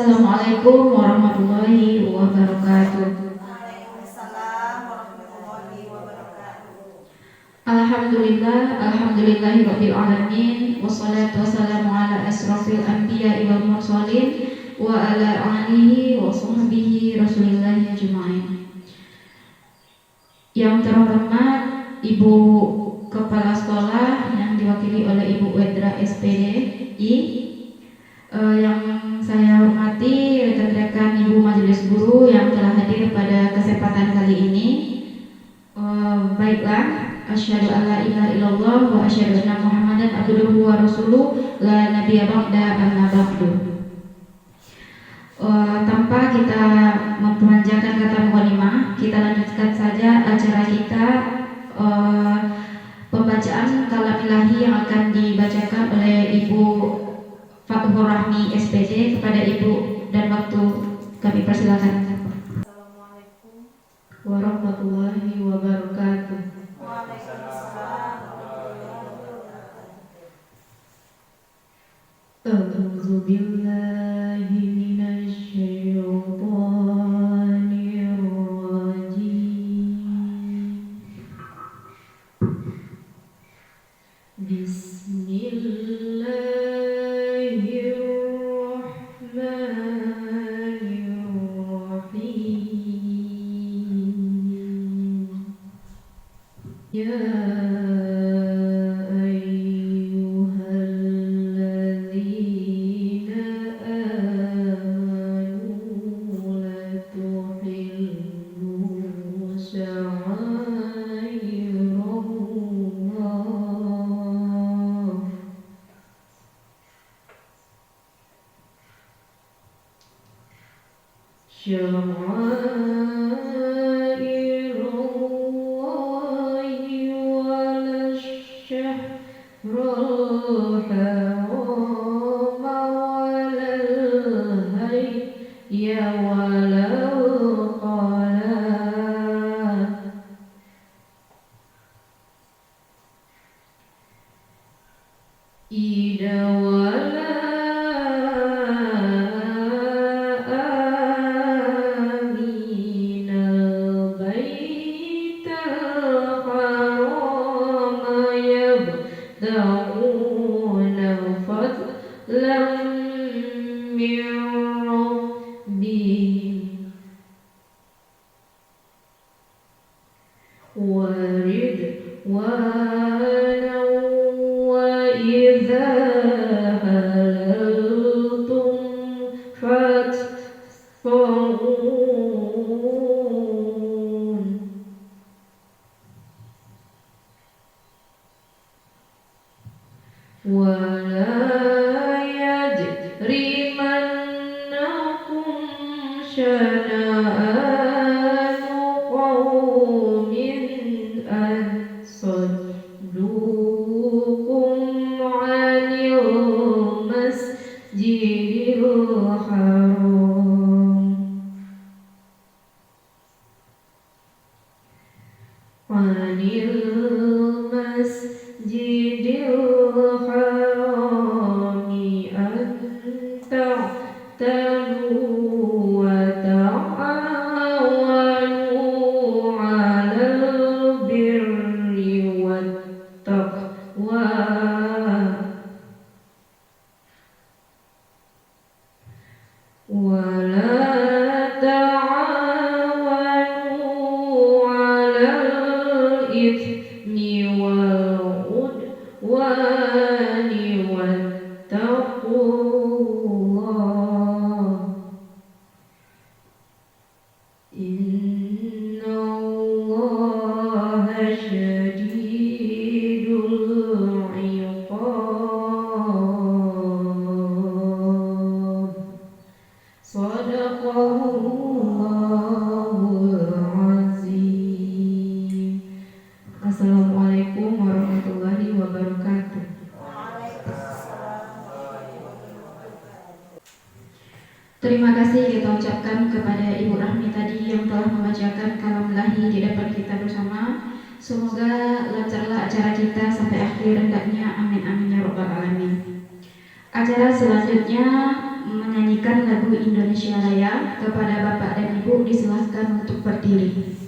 Assalamualaikum warahmatullahi wabarakatuh. Waalaikumsalam warahmatullahi wabarakatuh. Alhamdulillahirabbil alamin wassalatu wassalamu ala asrofil anbiya'i wal mursalin wa ala alihi wa sahbihi rasulillahi ajma'in. Yang terhormat Ibu Kepala Sekolah yang diwakili oleh Ibu Wedra SPDI, yang saya hormati rekan-rekan Ibu Majelis Guru yang telah hadir pada kesempatan kali ini. Baiklah, asyhadu alla ilaha illallah wa asyhadu anna Muhammadan abduhu wa rasuluh la nabiyya ba'da amma ba'du. Tanpa kita memanjangkan kata mukadimah, kita lanjutkan saja acara kita, pembacaan kalam ilahi yang akan dibacakan oleh Ibu Fathur Rahmi SPD. Kepada Ibu dan waktu kami persilakan. Assalamualaikum Warahmatullahi wabarakatuh. Waalaikumsalam warahmatullahi wabarakatuh. A'udzu billahi minasy syaithanir rajim. Bismillahirrahmanirrahim. Ya ayyuhalladzina amanu la tuhillu sya'airallah sya'airallahi wala syahrul haram walal hayya walal qalaa ida wala aminal baital haram yabtaguna fadlan min rabbihim wa ridwanan wa idza halaltum fattaqun wa la yajrimannakum syana'anu qaumin an saddukum 'anil masjidil haram 'anil masjidil harami an ta'tadu wa ta'awanu 'alal birri wat taqwa wa la ta'awanu 'alal itsmi wal 'udwani wattaqullah innallaha syadidul 'iqab. Shadaqallahul azim. Assalamualaikum warahmatullahi wabarakatuh. Waalaikumsalam warahmatullahi wabarakatuh. Terima kasih kita ucapkan kepada Ibu Rahmi tadi yang telah membacakan kalam ilahi di depan kita bersama. Semoga lancarlah acara kita sampai akhir hendaknya. Amin amin ya rabbal alamin. Acara selanjutnya menyanyikan lagu Indonesia Raya. Kepada Bapak dan Ibu disilahkan untuk berdiri.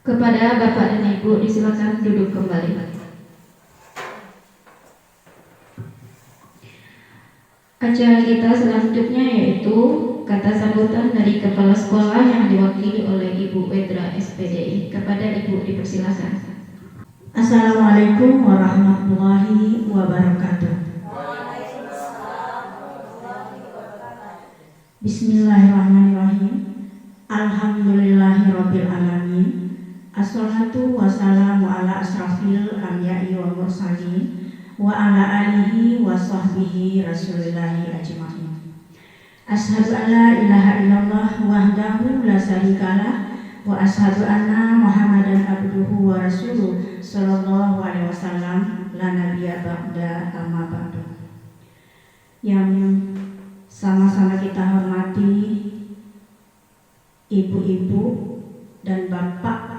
Kepada Bapak dan Ibu disilakan duduk kembali. Acara kita selanjutnya yaitu kata sambutan dari Kepala Sekolah yang diwakili oleh Ibu Wedra SPDI. Kepada Ibu dipersilakan. Assalamualaikum warahmatullahi wabarakatuh. Bismillahirrahmanirrahim. Alhamdulillahirabbil alamin. Assalatu wassalamu ala asrafil anbiya'i wal mursalin wa ala alihi wa sahbihi rasulillahi ajma'in. Asyhadu an la ilaha illallah wahdahu la syarikalah wa asyhadu anna Muhammadan abduhu wa rasuluh sallallahu alaihi wasallam la nabiyya ba'da amma ba'du. Yang sama-sama kita hormati ibu-ibu dan bapak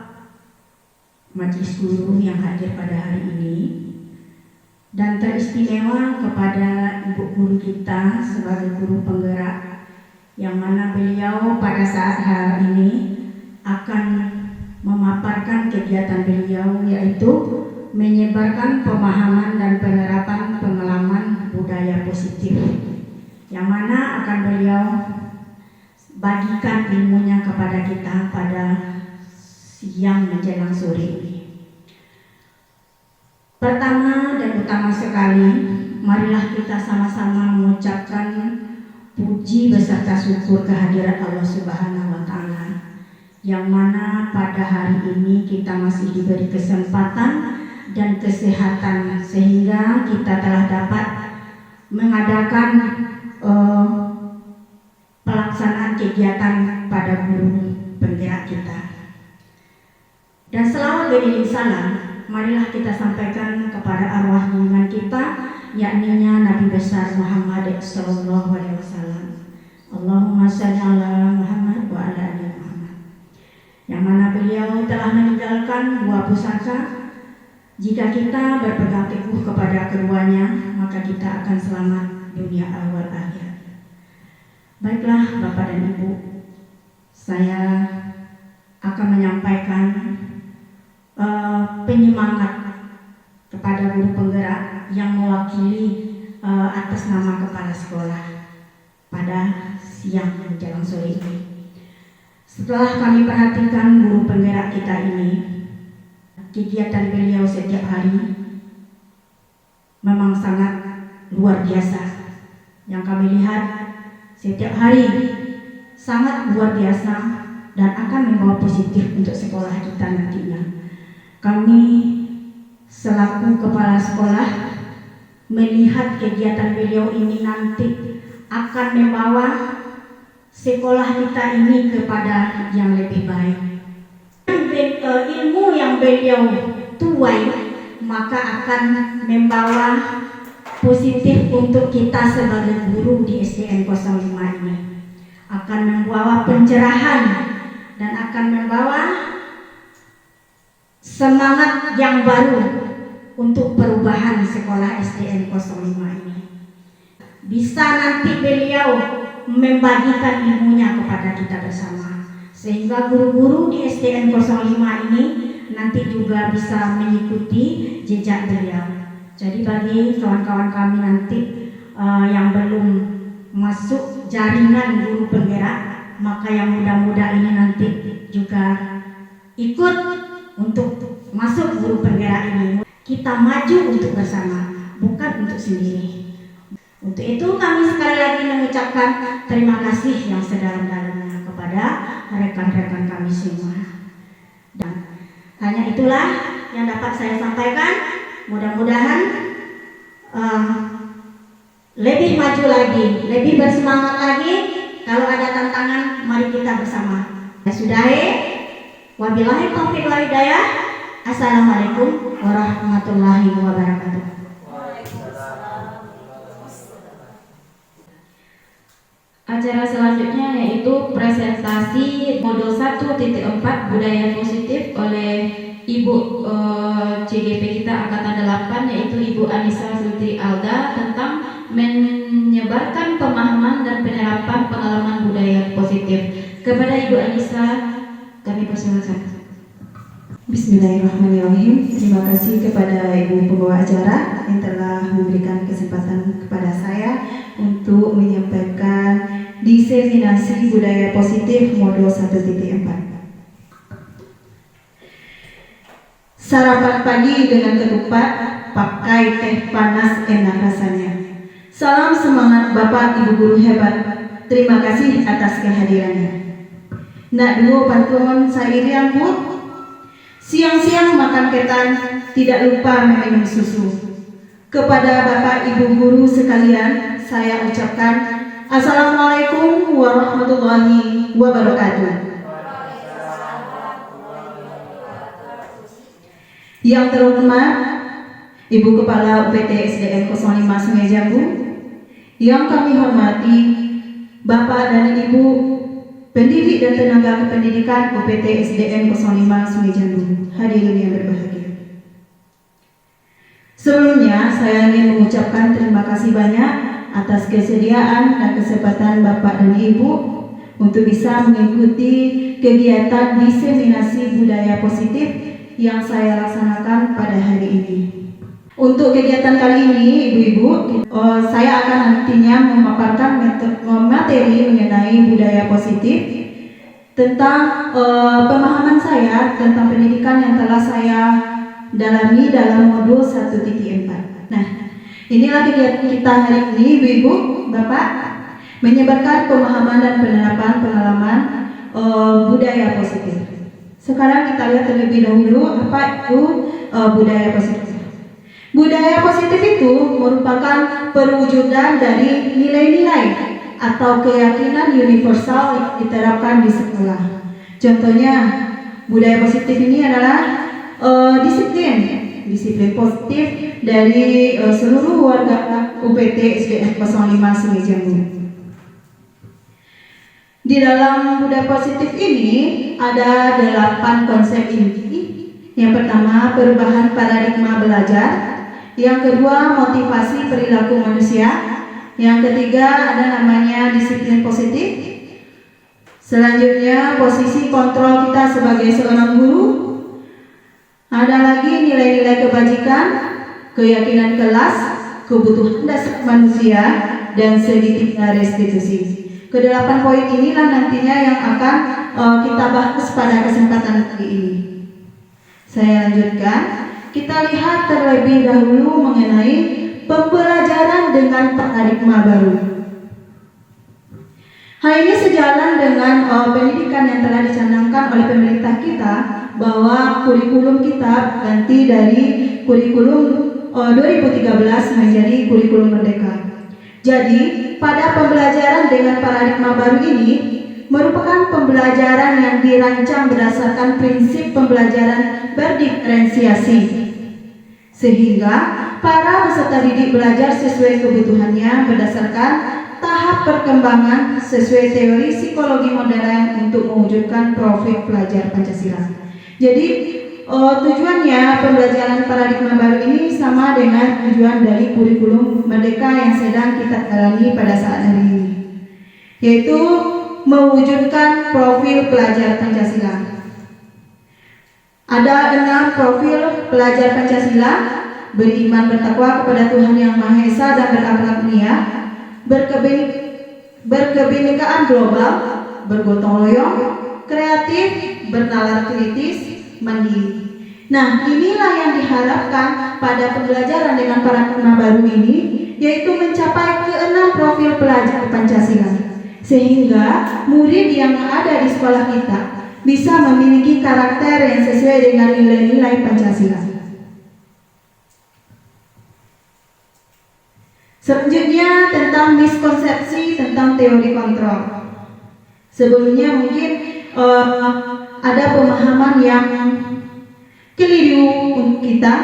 majelis guru yang hadir pada hari ini, dan teristimewa kepada ibu guru kita sebagai guru penggerak, yang mana beliau pada saat hari ini akan memaparkan kegiatan beliau, yaitu menyebarkan pemahaman dan penerapan pengalaman budaya positif, yang mana akan beliau bagikan ilmunya kepada kita pada siang menjelang sore ini. Pertama dan utama sekali, marilah kita sama-sama mengucapkan puji beserta syukur kehadirat Allah Subhanahu wa Ta'ala, yang mana pada hari ini kita masih diberi kesempatan dan kesehatan sehingga kita telah dapat mengadakan pelaksanaan kegiatan pada guru penggerak kita. Dan selawat beriring salam marilah kita sampaikan kepada arwah junjungan kita, yakni Nabi besar Muhammad sallallahu alaihi wasallam. Allahumma shalli ala Muhammad wa ala ali Muhammad. Yang mana beliau telah meninggalkan dua pusaka. Jika kita berpegang teguh kepada keduanya, maka kita akan selamat dunia awal akhir. Baiklah Bapak dan Ibu, saya akan menyampaikan penyemangat kepada guru penggerak yang mewakili atas nama kepala sekolah pada siang menjelang sore ini. Setelah kami perhatikan guru penggerak kita ini, kegiatan beliau setiap hari memang sangat luar biasa. Yang kami lihat setiap hari sangat luar biasa dan akan membawa positif untuk sekolah kita nantinya. Kami selaku kepala sekolah melihat kegiatan beliau ini nanti akan membawa sekolah kita ini kepada yang lebih baik. Ilmu yang beliau tuai maka akan membawa positif untuk kita sebagai guru di SDN 05 ini. Akan membawa pencerahan dan akan membawa semangat yang baru untuk perubahan sekolah SDN 05 ini. Bisa nanti beliau membagikan ilmunya kepada kita bersama, sehingga guru-guru di SDN 05 ini nanti juga bisa mengikuti jejak beliau. Jadi bagi kawan-kawan kami nanti yang belum masuk jaringan guru penggerak, maka yang muda-muda ini nanti juga ikut untuk masuk guru penggerak ini. Kita maju untuk bersama, bukan untuk sendiri. Untuk itu kami sekali lagi mengucapkan terima kasih yang sedalam-dalamnya kepada rekan-rekan kami semua. Dan hanya itulah yang dapat saya sampaikan. Mudah-mudahan lebih maju lagi, lebih bersemangat lagi. Kalau ada tantangan, mari kita bersama. Sudahi, wabillahi taufiq wal hidayah. Assalamualaikum warahmatullahi wabarakatuh. Acara selanjutnya yaitu presentasi modul 1.4 budaya positif oleh Ibu CGP kita angkatan 8, yaitu Ibu Anissa Sultri Alda, tentang menyebarkan pemahaman dan penerapan pengalaman budaya positif. Kepada Ibu Anissa kami persilakan. Bismillahirrahmanirrahim. Terima kasih kepada Ibu pembawa acara yang telah memberikan kesempatan kepada saya untuk menyampaikan diseminasi budaya positif modul 1.4. Sarapan pagi dengan ketupat, pakai teh panas enak rasanya. Salam semangat Bapak Ibu guru hebat. Terima kasih atas kehadirannya. Nak duo pantun sair yang bu. Siang-siang makan ketan, tidak lupa meminum susu. Kepada Bapak Ibu guru sekalian, saya ucapkan Assalamualaikum warahmatullahi wabarakatuh. Yang terhormat Ibu Kepala UPT SDN 05 Sungai Jambu, yang kami hormati Bapak dan Ibu pendidik dan tenaga kependidikan UPT SDN 05 Sungai Jambu, hadirin yang berbahagia. Sebelumnya saya ingin mengucapkan terima kasih banyak atas kesediaan dan kesempatan Bapak dan Ibu untuk bisa mengikuti kegiatan diseminasi budaya positif yang saya laksanakan pada hari ini. Untuk kegiatan kali ini, Ibu-Ibu, saya akan nantinya memaparkan materi mengenai budaya positif tentang pemahaman saya tentang pendidikan yang telah saya dalami dalam modul 1.4. Nah, inilah kegiatan kita hari ini, Ibu-Ibu, Bapak, menyebarkan pemahaman dan penerapan pengalaman budaya positif. Sekarang kita lihat terlebih dahulu apa itu budaya positif. Budaya positif itu merupakan perwujudan dari nilai-nilai atau keyakinan universal yang diterapkan di sekolah. Contohnya, budaya positif ini adalah disiplin positif dari seluruh warga UPT SDN 05 Sungai Jambu. Di dalam budaya positif ini ada 8 konsep inti. Yang pertama, perubahan paradigma belajar. Yang kedua, motivasi perilaku manusia. Yang ketiga, ada namanya disiplin positif. Selanjutnya, posisi kontrol kita sebagai seorang guru. Ada lagi nilai-nilai kebajikan, keyakinan kelas, kebutuhan dasar manusia, dan segitiga restitusi. Kedelapan poin inilah nantinya yang akan kita bahas pada kesempatan kali ini. Saya lanjutkan. Kita lihat terlebih dahulu mengenai pembelajaran dengan paradigma baru. Hal ini sejalan dengan pendidikan yang telah dicanangkan oleh pemerintah kita, bahwa kurikulum kita ganti dari kurikulum 2013 menjadi kurikulum merdeka. Jadi, pada pembelajaran dengan paradigma baru ini merupakan pembelajaran yang dirancang berdasarkan prinsip pembelajaran berdiferensiasi, sehingga para peserta didik belajar sesuai kebutuhannya berdasarkan tahap perkembangan sesuai teori psikologi modern untuk mewujudkan profil pelajar Pancasila. Jadi tujuannya pembelajaran paradigma baru ini sama dengan tujuan dari kurikulum merdeka yang sedang kita jalani pada saat hari ini, yaitu mewujudkan profil pelajar Pancasila. Ada 6 profil pelajar Pancasila: beriman bertakwa kepada Tuhan Yang Maha Esa dan berakhlak mulia, berkebinekaan global, bergotong royong, kreatif, bernalar kritis, mandiri. Nah, inilah yang diharapkan pada pembelajaran dengan paradigma baru ini, yaitu mencapai ke-6 profil pelajar Pancasila, sehingga murid yang ada di sekolah kita bisa memiliki karakter yang sesuai dengan nilai-nilai Pancasila. Selanjutnya tentang miskonsepsi tentang teori kontrol. Sebelumnya mungkin ada pemahaman yang keliru untuk kita,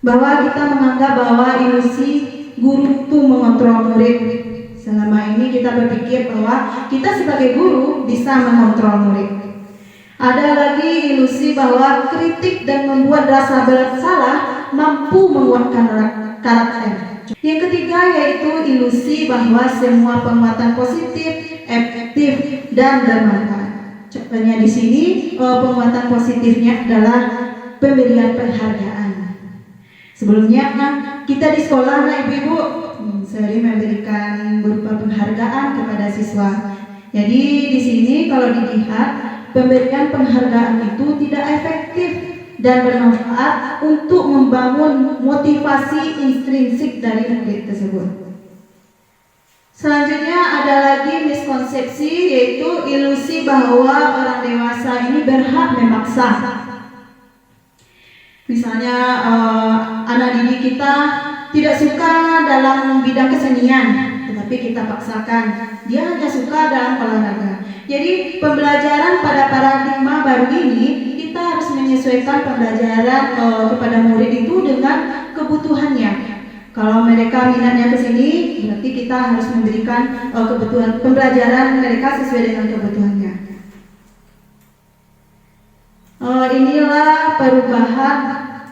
bahwa kita menganggap bahwa ilusi guru itu mengontrol murid. Selama ini kita berpikir bahwa kita sebagai guru bisa mengontrol murid. Ada lagi ilusi bahwa kritik dan membuat rasa bersalah mampu menguatkan karakter. Yang ketiga yaitu ilusi bahwa semua penguatan positif, efektif, dan bermanfaat. Contohnya di sini penguatan positifnya adalah pemberian penghargaan. Sebelumnya kita di sekolah, ibu-ibu, sering memberikan berupa penghargaan kepada siswa. Jadi di sini kalau dilihat pemberian penghargaan itu tidak efektif dan bermanfaat untuk membangun motivasi intrinsik dari murid tersebut. Selanjutnya ada lagi miskonsepsi, yaitu ilusi bahwa orang dewasa ini berhak memaksa. Misalnya anak didik kita tidak suka dalam bidang kesenian, tetapi kita paksakan dia hanya suka dalam olahraga. Jadi pembelajaran pada paradigma baru ini, kita harus menyesuaikan pembelajaran kepada murid itu dengan kebutuhannya. Kalau mereka minatnya ke sini, berarti kita harus memberikan kebutuhan pembelajaran mereka sesuai dengan kebutuhannya. Inilah perubahan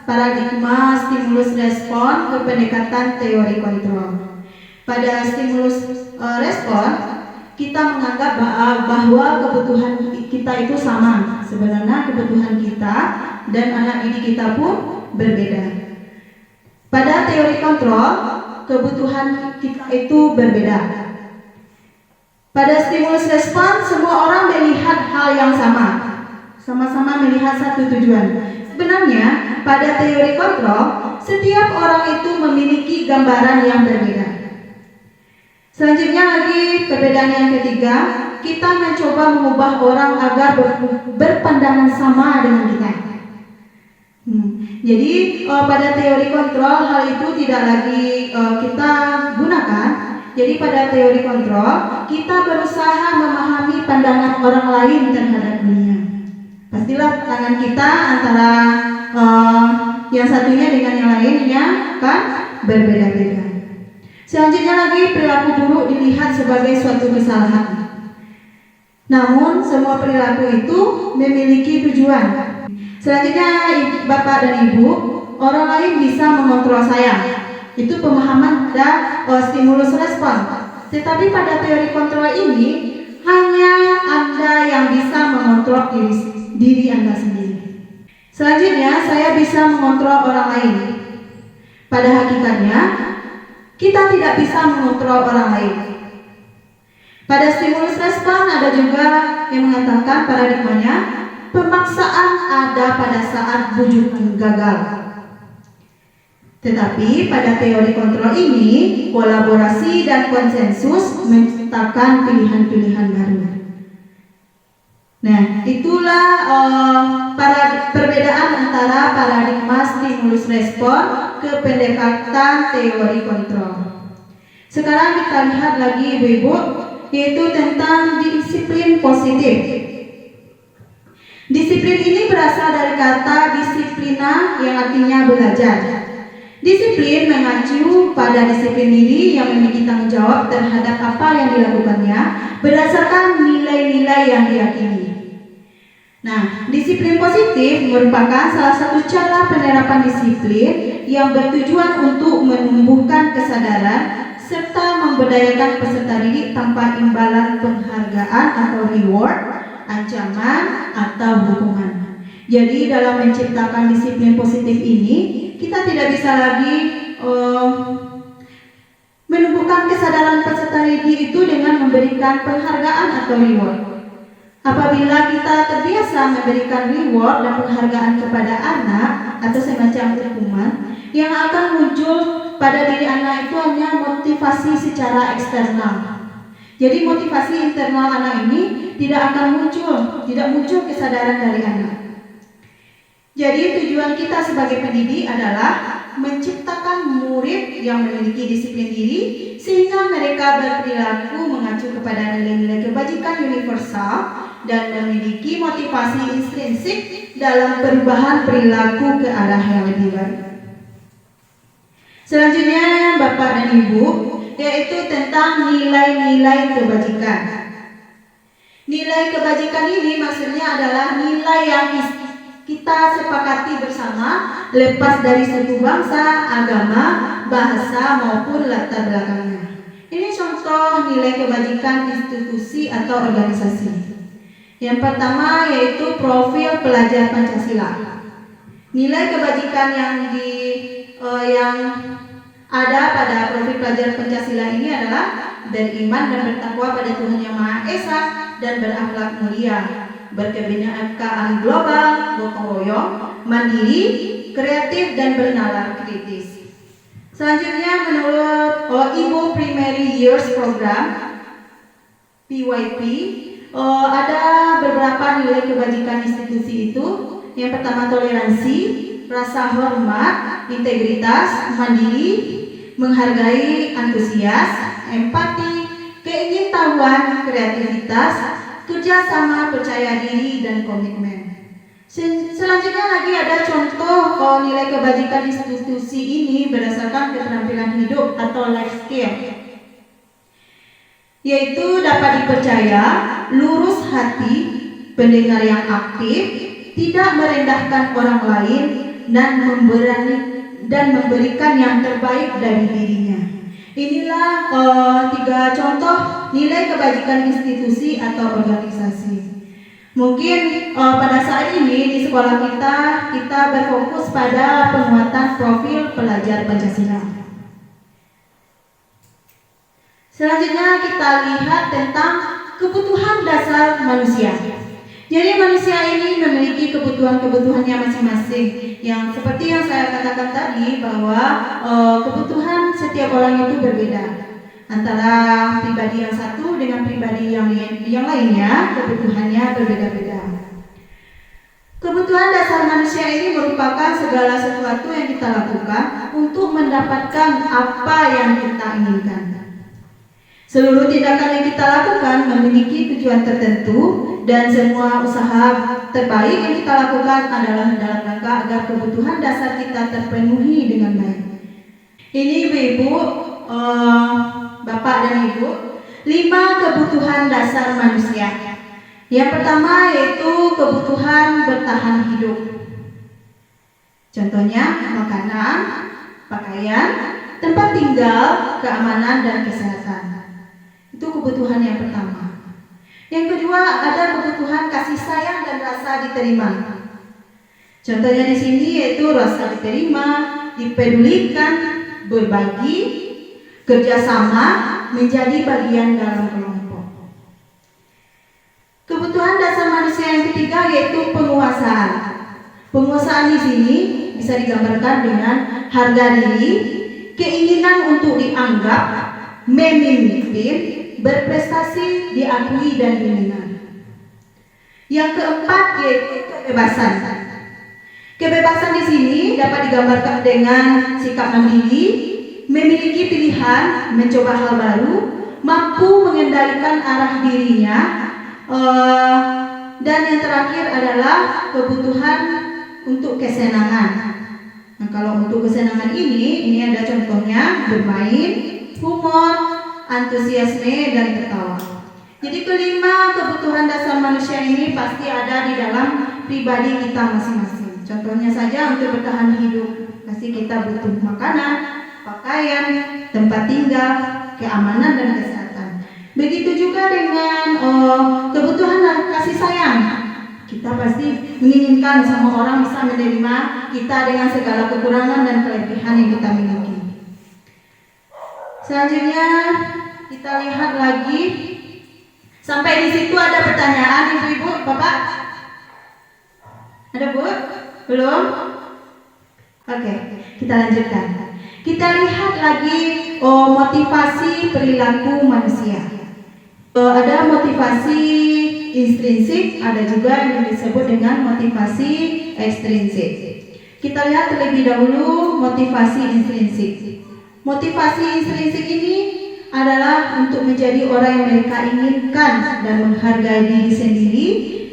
paradigma stimulus respon ke pendekatan teori kontrol. Pada stimulus respon, kita menganggap bahwa kebutuhan kita itu sama. Sebenarnya kebutuhan kita dan anak didik kita pun berbeda. Pada teori kontrol, kebutuhan kita itu berbeda. Pada stimulus respon, semua orang melihat hal yang sama. Sama-sama melihat satu tujuan. Sebenarnya, pada teori kontrol, setiap orang itu memiliki gambaran yang berbeda. Selanjutnya lagi, perbedaan yang ketiga, kita mencoba mengubah orang agar berpandangan sama dengan kita. Jadi pada teori kontrol hal itu tidak lagi kita gunakan. Jadi pada teori kontrol kita berusaha memahami pandangan orang lain terhadap dunia. Pastilah pandangan kita antara yang satunya dengan yang lainnya kan berbeda-beda. Selanjutnya lagi, perilaku buruk dilihat sebagai suatu kesalahan. Namun semua perilaku itu memiliki tujuan. Selanjutnya, Bapak dan Ibu, orang lain bisa mengontrol saya. Itu pemahaman pada stimulus respon. Tetapi pada teori kontrol ini, hanya Anda yang bisa mengontrol diri Anda sendiri. Selanjutnya, saya bisa mengontrol orang lain. Pada hakikatnya, kita tidak bisa mengontrol orang lain. Pada stimulus respon ada juga yang mengatakan paradigmanya, pemaksaan ada pada saat bujukan gagal. Tetapi pada teori kontrol ini, kolaborasi dan konsensus menciptakan pilihan-pilihan baru. Nah, itulah perbedaan antara paradigma stimulus respon ke pendekatan teori kontrol. Sekarang kita lihat lagi Ibu-ibu, yaitu tentang disiplin positif. Disiplin ini berasal dari kata disiplina yang artinya belajar. Disiplin mengacu pada disiplin diri yang memiliki tanggung jawab terhadap apa yang dilakukannya berdasarkan nilai-nilai yang diyakini. Nah, disiplin positif merupakan salah satu cara penerapan disiplin yang bertujuan untuk menumbuhkan kesadaran serta memberdayakan peserta didik tanpa imbalan penghargaan atau reward, ancaman, atau hukuman. Jadi dalam menciptakan disiplin positif ini, kita tidak bisa lagi menumbuhkan kesadaran peserta didik itu dengan memberikan penghargaan atau reward. Apabila kita terbiasa memberikan reward dan penghargaan kepada anak atau semacam hukuman, yang akan muncul pada diri anak itu hanya motivasi secara eksternal. Jadi motivasi internal anak ini tidak muncul kesadaran dari anak. Jadi tujuan kita sebagai pendidik adalah menciptakan murid yang memiliki disiplin diri sehingga mereka berperilaku mengacu kepada nilai-nilai kebajikan universal dan memiliki motivasi intrinsik dalam perubahan perilaku ke arah yang lebih baik. Selanjutnya Bapak dan Ibu, yaitu tentang nilai-nilai kebajikan. Nilai kebajikan ini maksudnya adalah nilai yang kita sepakati bersama lepas dari suku bangsa, agama, bahasa maupun latar belakangnya. Ini contoh nilai kebajikan institusi atau organisasi. Yang pertama yaitu profil pelajar Pancasila. Nilai kebajikan yang ada pada profil pelajar Pancasila ini adalah beriman dan bertakwa pada Tuhan Yang Maha Esa dan berakhlak mulia, berkebinekaan global, gotong royong, mandiri, kreatif dan bernalar kritis. Selanjutnya menurut Ibu Primary Years Program PYP, ada beberapa nilai kebajikan institusi itu. Yang pertama toleransi, rasa hormat, integritas, mandiri, menghargai, antusias, empati, keingintahuan, kreativitas, kerjasama, percaya diri, dan komitmen. Selanjutnya lagi ada contoh nilai kebajikan institusi ini berdasarkan keterampilan hidup atau life skill, yaitu dapat dipercaya, lurus hati, pendengar yang aktif, tidak merendahkan orang lain, dan memberikan yang terbaik dari dirinya. Inilah 3 contoh nilai kebajikan institusi atau organisasi. Mungkin pada saat ini di sekolah kita berfokus pada penguatan profil pelajar Pancasila. Selanjutnya kita lihat tentang kebutuhan dasar manusia. Jadi manusia ini memiliki kebutuhan-kebutuhannya masing-masing. Yang seperti yang saya katakan tadi bahwa kebutuhan setiap orang itu berbeda. Antara pribadi yang satu dengan pribadi yang lainnya, kebutuhannya berbeda-beda. Kebutuhan dasar manusia ini merupakan segala sesuatu yang kita lakukan untuk mendapatkan apa yang kita inginkan. Seluruh tindakan yang kita lakukan memiliki tujuan tertentu dan semua usaha terbaik yang kita lakukan adalah dalam rangka agar kebutuhan dasar kita terpenuhi dengan baik. Ini Ibu, Bapak dan Ibu, 5 kebutuhan dasar manusia. Yang pertama yaitu kebutuhan bertahan hidup. Contohnya makanan, pakaian, tempat tinggal, keamanan dan kesehatan. Itu kebutuhan yang pertama. Yang kedua ada kebutuhan kasih sayang dan rasa diterima. Contohnya di sini yaitu rasa diterima, dipedulikan, berbagi, kerjasama, menjadi bagian dalam kelompok. Kebutuhan dasar manusia yang ketiga yaitu penguasaan. Penguasaan di sini bisa digambarkan dengan harga diri, keinginan untuk dianggap, memimpin, berprestasi, diakui dan didengar. Yang keempat yaitu kebebasan. Kebebasan di sini dapat digambarkan dengan sikap mandiri, memiliki pilihan, mencoba hal baru, mampu mengendalikan arah dirinya, dan yang terakhir adalah kebutuhan untuk kesenangan. Nah, kalau untuk kesenangan ini ada contohnya bermain, humor, antusiasme, dan tertawa. Jadi kelima kebutuhan dasar manusia ini pasti ada di dalam pribadi kita masing-masing. Contohnya saja untuk bertahan hidup, pasti kita butuh makanan, pakaian, tempat tinggal, keamanan, dan kesehatan. Begitu juga dengan kebutuhan kasih sayang. Kita pasti menginginkan semua orang bisa menerima kita dengan segala kekurangan dan kelebihan yang kita miliki. Selanjutnya kita lihat lagi. Sampai di situ ada pertanyaan, ibu-ibu, bapak? Ada bu? Belum? Oke, kita lanjutkan. Kita lihat lagi motivasi perilaku manusia. Ada motivasi intrinsik, ada juga yang disebut dengan motivasi ekstrinsik. Kita lihat terlebih dahulu motivasi intrinsik. Motivasi intrinsik ini adalah untuk menjadi orang yang mereka inginkan dan menghargai diri sendiri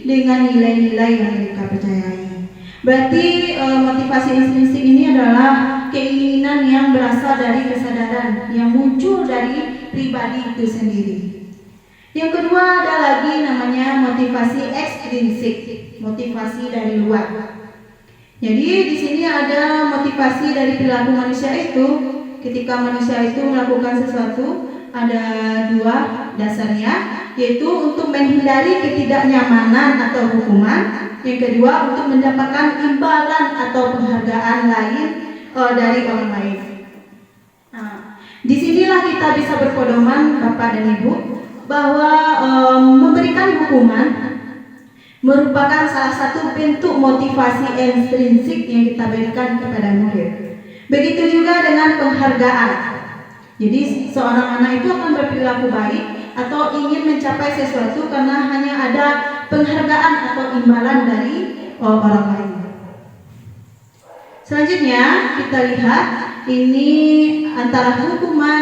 dengan nilai-nilai yang mereka percayai. Berarti motivasi intrinsik ini adalah keinginan yang berasal dari kesadaran yang muncul dari pribadi itu sendiri. Yang kedua ada lagi namanya motivasi ekstrinsik, motivasi dari luar. Jadi di sini ada motivasi dari perilaku manusia itu. Ketika manusia itu melakukan sesuatu, ada dua dasarnya, yaitu untuk menghindari ketidaknyamanan atau hukuman. Yang kedua untuk mendapatkan imbalan atau penghargaan lain dari orang lain. Nah, disinilah kita bisa berpedoman Bapak dan Ibu bahwa memberikan hukuman merupakan salah satu bentuk motivasi intrinsik yang kita berikan kepada murid. Begitu juga dengan penghargaan. Jadi seorang anak itu akan berperilaku baik atau ingin mencapai sesuatu karena hanya ada penghargaan atau imbalan dari orang lain. Selanjutnya kita lihat ini antara hukuman,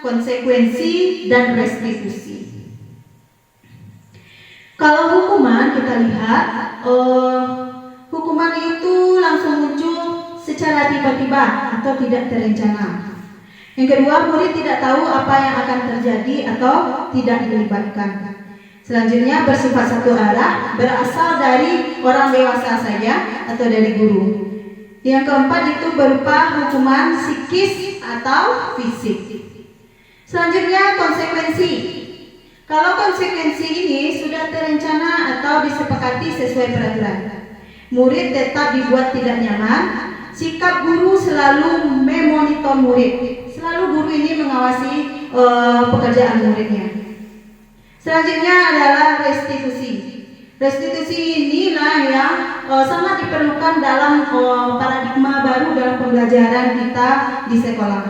konsekuensi, dan restitusi. Kalau hukuman kita lihat hukuman itu langsung muncul secara tiba-tiba atau tidak terencana. Yang kedua, murid tidak tahu apa yang akan terjadi atau tidak dilibatkan. Selanjutnya bersifat satu arah, berasal dari orang dewasa saja atau dari guru. Yang keempat itu berupa hukuman psikis atau fisik. Selanjutnya konsekuensi. Kalau konsekuensi ini sudah terencana atau disepakati sesuai peraturan, murid tetap dibuat tidak nyaman. Sikap guru selalu memonitor murid. Selalu guru ini mengawasi pekerjaan muridnya. Selanjutnya adalah restitusi. Restitusi inilah yang sangat diperlukan dalam paradigma baru dalam pembelajaran kita di sekolah,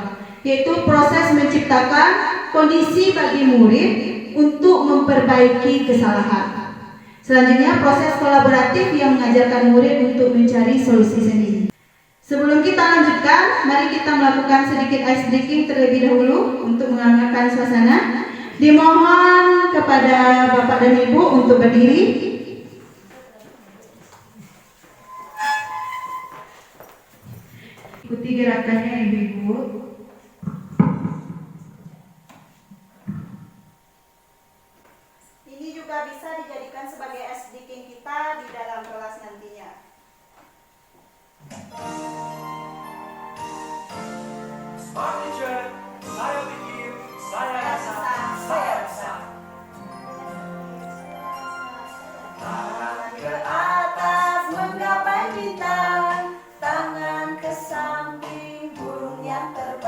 yaitu proses menciptakan kondisi bagi murid untuk memperbaiki kesalahan. Selanjutnya proses kolaboratif yang mengajarkan murid untuk mencari solusi sendiri. Sebelum kita lanjutkan, mari kita melakukan sedikit ice breaking terlebih dahulu untuk menghangatkan suasana. Dimohon kepada Bapak dan Ibu untuk berdiri. Ikuti gerakannya Ibu-ibu. Ini juga bisa dijadikan sebagai ice breaking kita di dalam kelas nantinya. Smart teacher, saya pikir, saya rasa, saya rasa. Tangan ke atas menggapai bintang, tangan ke samping burung yang terbang.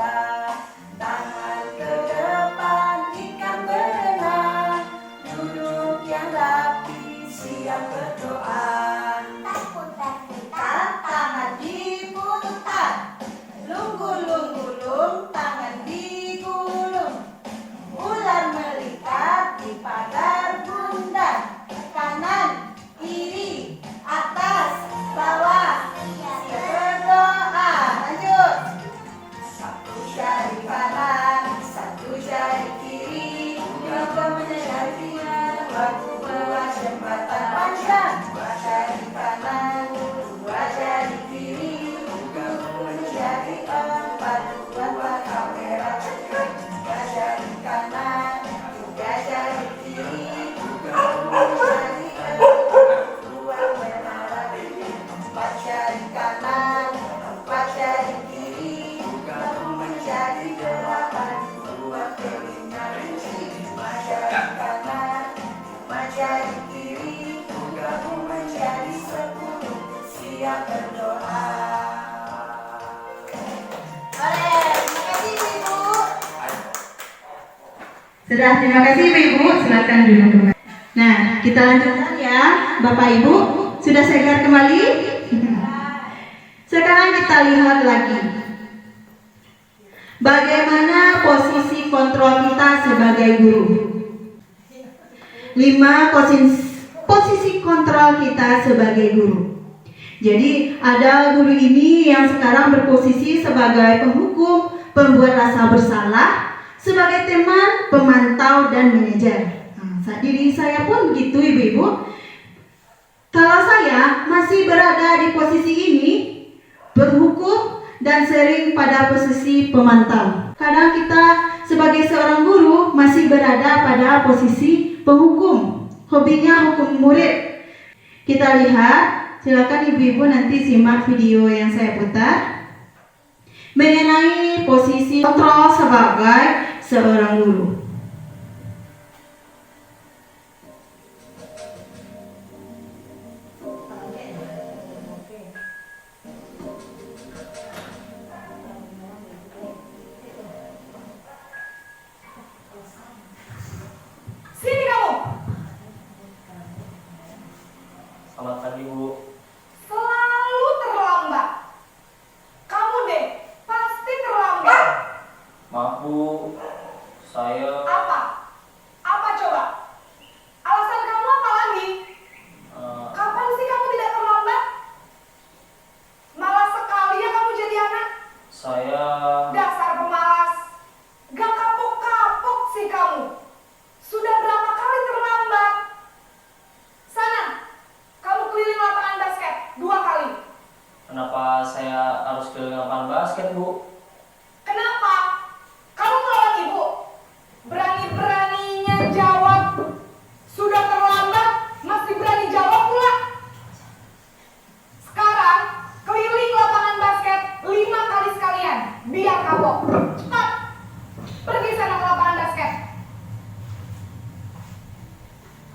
Sudah, terima kasih Ibu. Silakan duduk kembali. Nah, kita lanjutkan ya, Bapak Ibu. Sudah segar kembali? Sekarang kita lihat lagi. Bagaimana posisi kontrol kita sebagai guru? 5 posisi kontrol kita sebagai guru. Jadi ada guru ini yang sekarang berposisi sebagai penghukum, pembuat rasa bersalah, sebagai teman, pemantau, dan manajer. Diri saya pun begitu Ibu-Ibu. Kalau saya masih berada di posisi ini, berhukum dan sering pada posisi pemantau. Kadang kita sebagai seorang guru masih berada pada posisi penghukum. Hobinya hukum murid. Kita lihat. Silakan ibu-ibu nanti simak video yang saya putar mengenai posisi kontrol sebagai seorang guru. Sini kamu. Selamat pagi, Bu. Selalu terlambat. Kamu deh, pasti terlambat. Maaf, Bu. Saya Apa? Apa coba? Alasan kamu apa lagi? Kapan sih kamu tidak terlambat? Malas sekali ya kamu jadi anak. saya Dasar pemalas. Gak kapok-kapok sih kamu. Sudah berapa kali terlambat? Sana, kamu keliling lapangan basket 2 kali. kenapa saya harus keliling lapangan basket, Bu? Kenapa? Kamu melawan ibu. Berani-beraninya jawab. Sudah terlambat, masih berani jawab pula. Sekarang, keliling lapangan basket 5 kali sekalian. Biar kapok. Cepat. Pergi sana ke lapangan basket.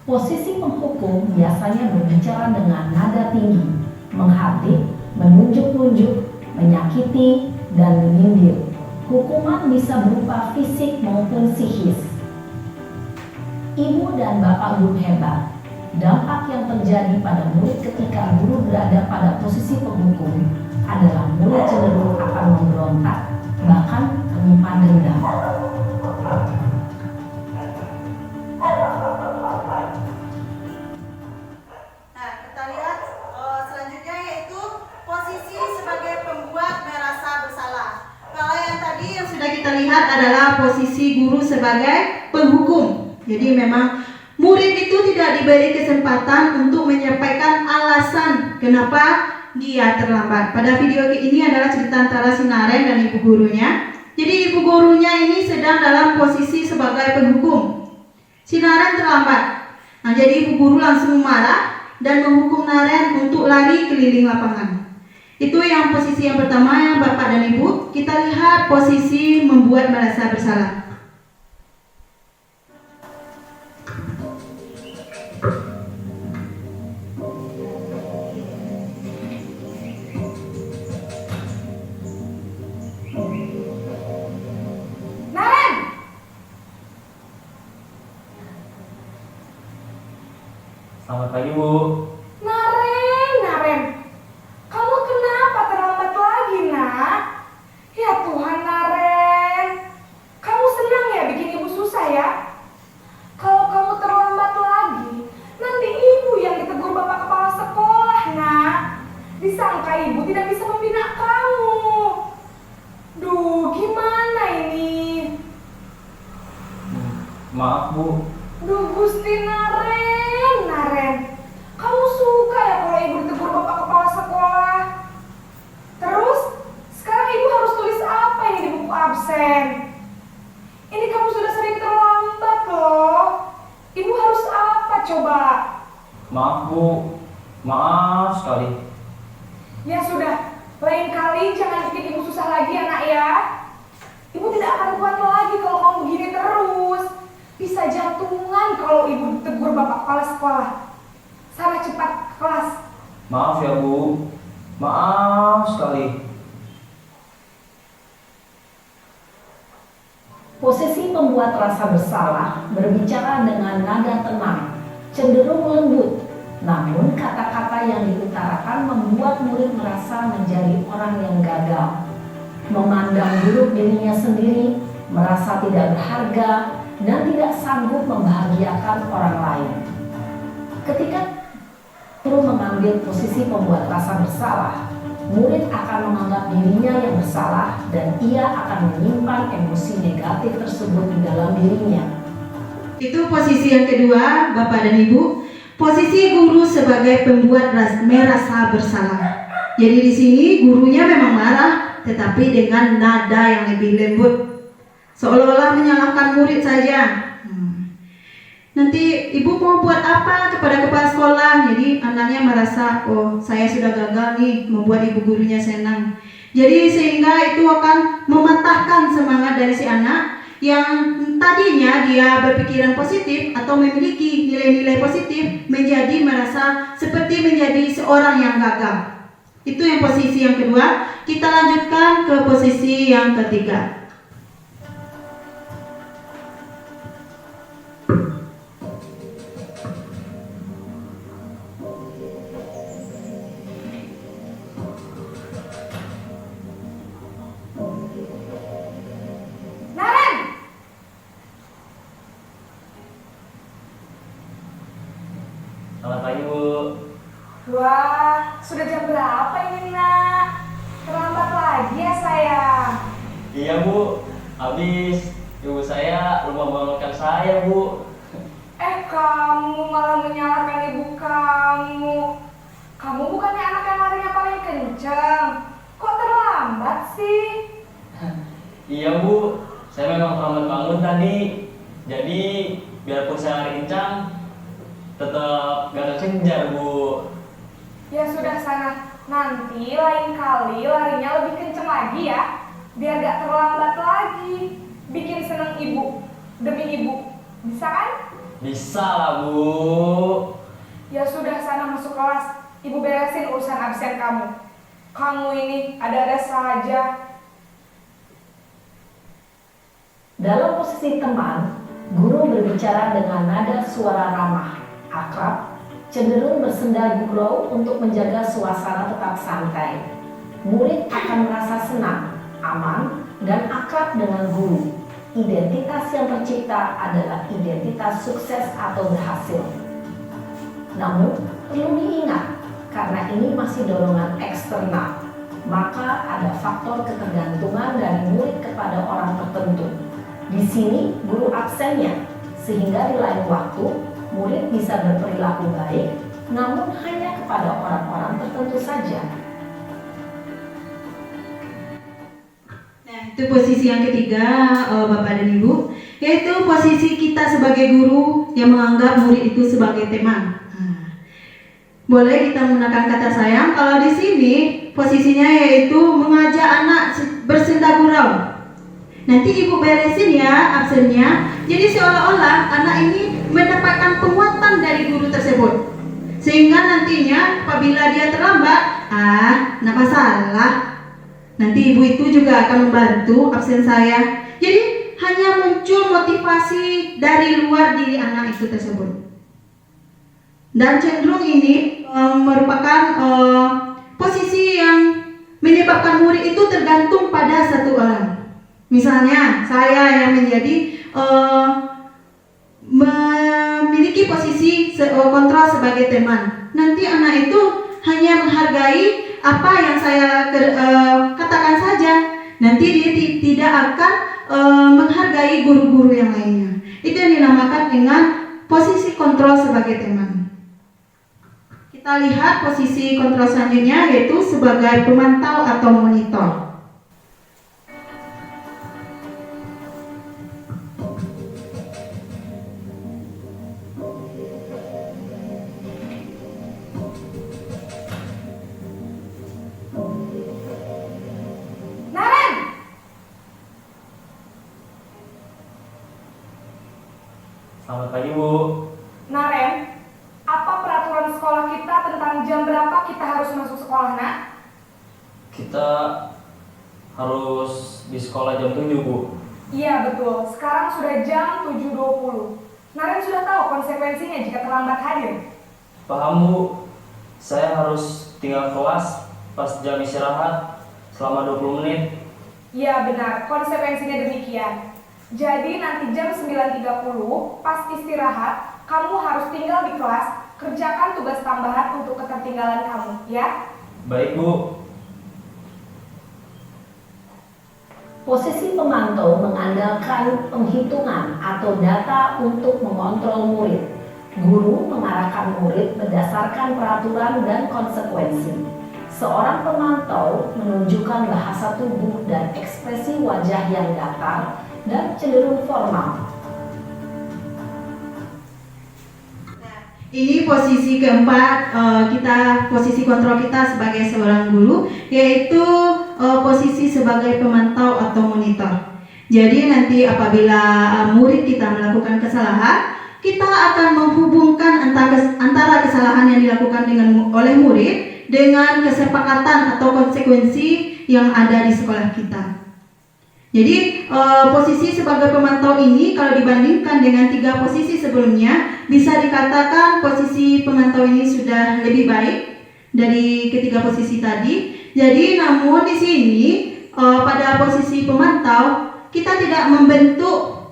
Posisi penghukum biasanya berbicara dengan nada tinggi, menghardik, menunjuk-nunjuk, menyakiti, dan menyindir. Hukuman bisa berupa fisik maupun psikis. Ibu dan Bapak guru hebat. Dampak yang terjadi pada murid ketika guru berada pada posisi penghukum adalah murid cenderung akan memberontak, bahkan menyimpan dendam. Nah, kita lihat selanjutnya yaitu posisi sebagai pembuat merasa bersalah. Kalau yang tadi yang sudah kita lihat adalah posisi guru sebagai penghukum. Jadi memang murid itu tidak diberi kesempatan untuk menyampaikan alasan kenapa dia terlambat. Pada video ini adalah cerita antara si Naren dan ibu gurunya. Jadi ibu gurunya ini sedang dalam posisi sebagai penghukum. Si Naren terlambat. Nah, jadi ibu guru langsung marah dan menghukum Naren untuk lari keliling lapangan. Itu yang posisi yang pertama ya Bapak dan Ibu. Kita lihat posisi membuat merasa bersalah. Naren! Selamat pagi, Bu. Naren. Kamu kenapa terlambat lagi, nak? Ya Tuhan, Naren. Kamu senang ya bikin ibu susah ya? Kalau kamu terlambat lagi, nanti ibu yang ditegur bapak kepala sekolah, nak. Disangka ibu tidak bisa membina kamu. Duh, gimana ini? Maaf, Bu. Duh, Gusti Naren. Kamu suka ya kalau ibu ditegur bapak kepala sekolah? Terus, sekarang ibu harus tulis apa ini di buku absen? Ini kamu sudah sering terlambat loh. Ibu harus apa coba? Maaf, Bu. Maaf sekali. Ya sudah, lain kali jangan bikin ibu susah lagi ya nak ya. Ibu tidak akan kuat lagi kalau kamu begini terus. Bisa jantungan kalau ibu ditegur bapak kepala sekolah. Sana cepat ke kelas. Maaf ya, Bu. Maaf sekali. Posisi pembuat rasa bersalah berbicara dengan nada tenang, cenderung lembut. Namun kata-kata yang diutarakan membuat murid merasa menjadi orang yang gagal, memandang buruk dirinya sendiri, merasa tidak berharga, dan tidak sanggup membahagiakan orang lain. Ketika guru mengambil posisi pembuat rasa bersalah, murid akan menganggap dirinya yang bersalah dan ia akan menyimpan emosi negatif tersebut di dalam dirinya. Itu posisi yang kedua, Bapak dan Ibu. Posisi guru sebagai pembuat merasa bersalah. Jadi di sini gurunya memang marah, tetapi dengan nada yang lebih lembut, seolah-olah menyalahkan murid saja. Nanti ibu mau buat apa kepada kepala sekolah? Jadi anaknya merasa, oh saya sudah gagal nih membuat ibu gurunya senang. Jadi sehingga itu akan mematahkan semangat dari si anak yang tadinya dia berpikiran positif atau memiliki nilai-nilai positif, menjadi merasa seperti menjadi seorang yang gagal. Itu yang posisi yang kedua. Kita lanjutkan ke posisi yang ketiga. Naren, Selamat pagi, Bu. wah, sudah jam berapa ini, Nak? Terlambat lagi ya, sayang. Iya, Bu. Habis ibu saya lupa membangunkan saya, Bu. Kamu malah menyalahkan ibu kamu. Kamu bukannya anak yang larinya paling kencang. Kok terlambat sih? Iya, Bu. Saya memang terlambat bangun tadi. Jadi, biarpun saya lari kencang, tetap gak kekejar, Bu. Ya sudah sana. Nanti lain kali larinya lebih kencang lagi ya. Biar gak terlambat lagi. Bikin seneng ibu. Demi ibu. Bisa kan? Bisa lah, Bu. Ya sudah sana masuk kelas. Ibu beresin urusan absen kamu. Kamu ini ada-ada saja. Dalam posisi teman, guru berbicara dengan nada suara ramah, akrab, cenderung bersenda gurau untuk menjaga suasana tetap santai. Murid akan merasa senang, aman, dan akrab dengan guru. Identitas yang tercipta adalah identitas sukses atau berhasil. Namun, perlu diingat, karena ini masih dorongan eksternal, maka ada faktor ketergantungan dari murid kepada orang tertentu. Di sini guru absennya, sehingga di lain waktu murid bisa berperilaku baik, namun hanya kepada orang-orang tertentu saja. Nah, itu posisi yang ketiga, Bapak dan Ibu, yaitu posisi kita sebagai guru yang menganggap murid itu sebagai teman. Boleh kita menggunakan kata sayang. Kalau di sini posisinya yaitu mengajak anak bersenda gurau. Nanti ibu beresin ya absennya. Jadi seolah-olah anak ini mendapatkan penguatan dari guru tersebut, sehingga nantinya apabila dia terlambat, nggak masalah. Nanti ibu itu juga akan membantu absen saya. Jadi hanya muncul motivasi dari luar diri anak itu tersebut. Dan cenderung ini merupakan posisi yang menyebabkan murid itu tergantung pada satu orang. Misalnya saya yang menjadi memiliki posisi kontrol sebagai teman. Nanti anak itu hanya menghargai apa yang saya katakan saja. Nanti dia tidak akan menghargai guru-guru yang lainnya. Itu yang dinamakan dengan posisi kontrol sebagai teman. Kita lihat posisi kontrol selanjutnya, yaitu sebagai pemantau atau monitor. Naren! Selamat pagi, Bu. Naren, apa peraturan sekolah kita tentang jam berapa kita harus masuk sekolah, Nak? Kita harus di sekolah jam 7, Bu. Iya betul, sekarang sudah jam 7.20. Naren sudah tahu konsekuensinya jika terlambat hadir. Paham Bu, saya harus tinggal kelas pas jam istirahat selama 20 menit. Iya benar, konsekuensinya demikian. Jadi nanti jam 9.30 pas istirahat, kamu harus tinggal di kelas, kerjakan tugas tambahan untuk ketertinggalan kamu, ya? Baik Bu. Posisi pemantau mengandalkan penghitungan atau data untuk mengontrol murid. Guru mengarahkan murid berdasarkan peraturan dan konsekuensi. Seorang pemantau menunjukkan bahasa tubuh dan ekspresi wajah yang datar dan cenderung formal. Ini posisi keempat posisi kontrol kita sebagai seorang guru, yaitu posisi sebagai pemantau atau monitor. Jadi nanti apabila murid kita melakukan kesalahan, kita akan menghubungkan antara kesalahan yang dilakukan oleh murid dengan kesepakatan atau konsekuensi yang ada di sekolah kita. Jadi posisi sebagai pemantau ini kalau dibandingkan dengan 3 posisi sebelumnya, bisa dikatakan posisi pemantau ini sudah lebih baik dari ketiga posisi tadi. Jadi namun di sini pada posisi pemantau kita tidak membentuk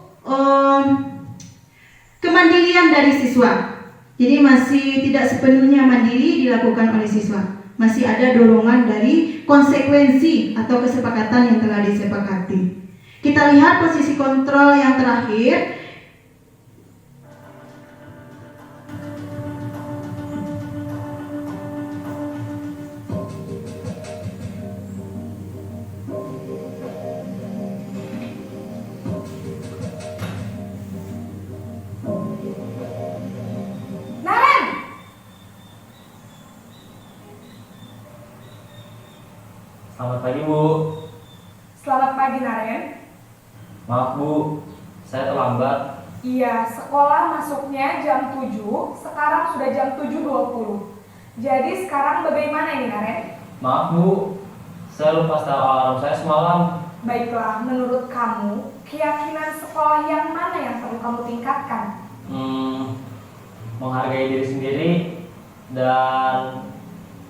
kemandirian dari siswa. Jadi masih tidak sepenuhnya mandiri dilakukan oleh siswa. Masih ada dorongan dari konsekuensi atau kesepakatan yang telah disepakati. Kita lihat posisi kontrol yang terakhir. Selamat pagi Bu. Selamat pagi Naren. Maaf Bu, saya terlambat. Iya, sekolah masuknya jam 7, sekarang sudah jam 7.20. Jadi sekarang bagaimana ini Naren? Maaf Bu, saya lupa setel alarm saya semalam. Baiklah, menurut kamu, keyakinan sekolah yang mana yang perlu kamu tingkatkan? Menghargai diri sendiri dan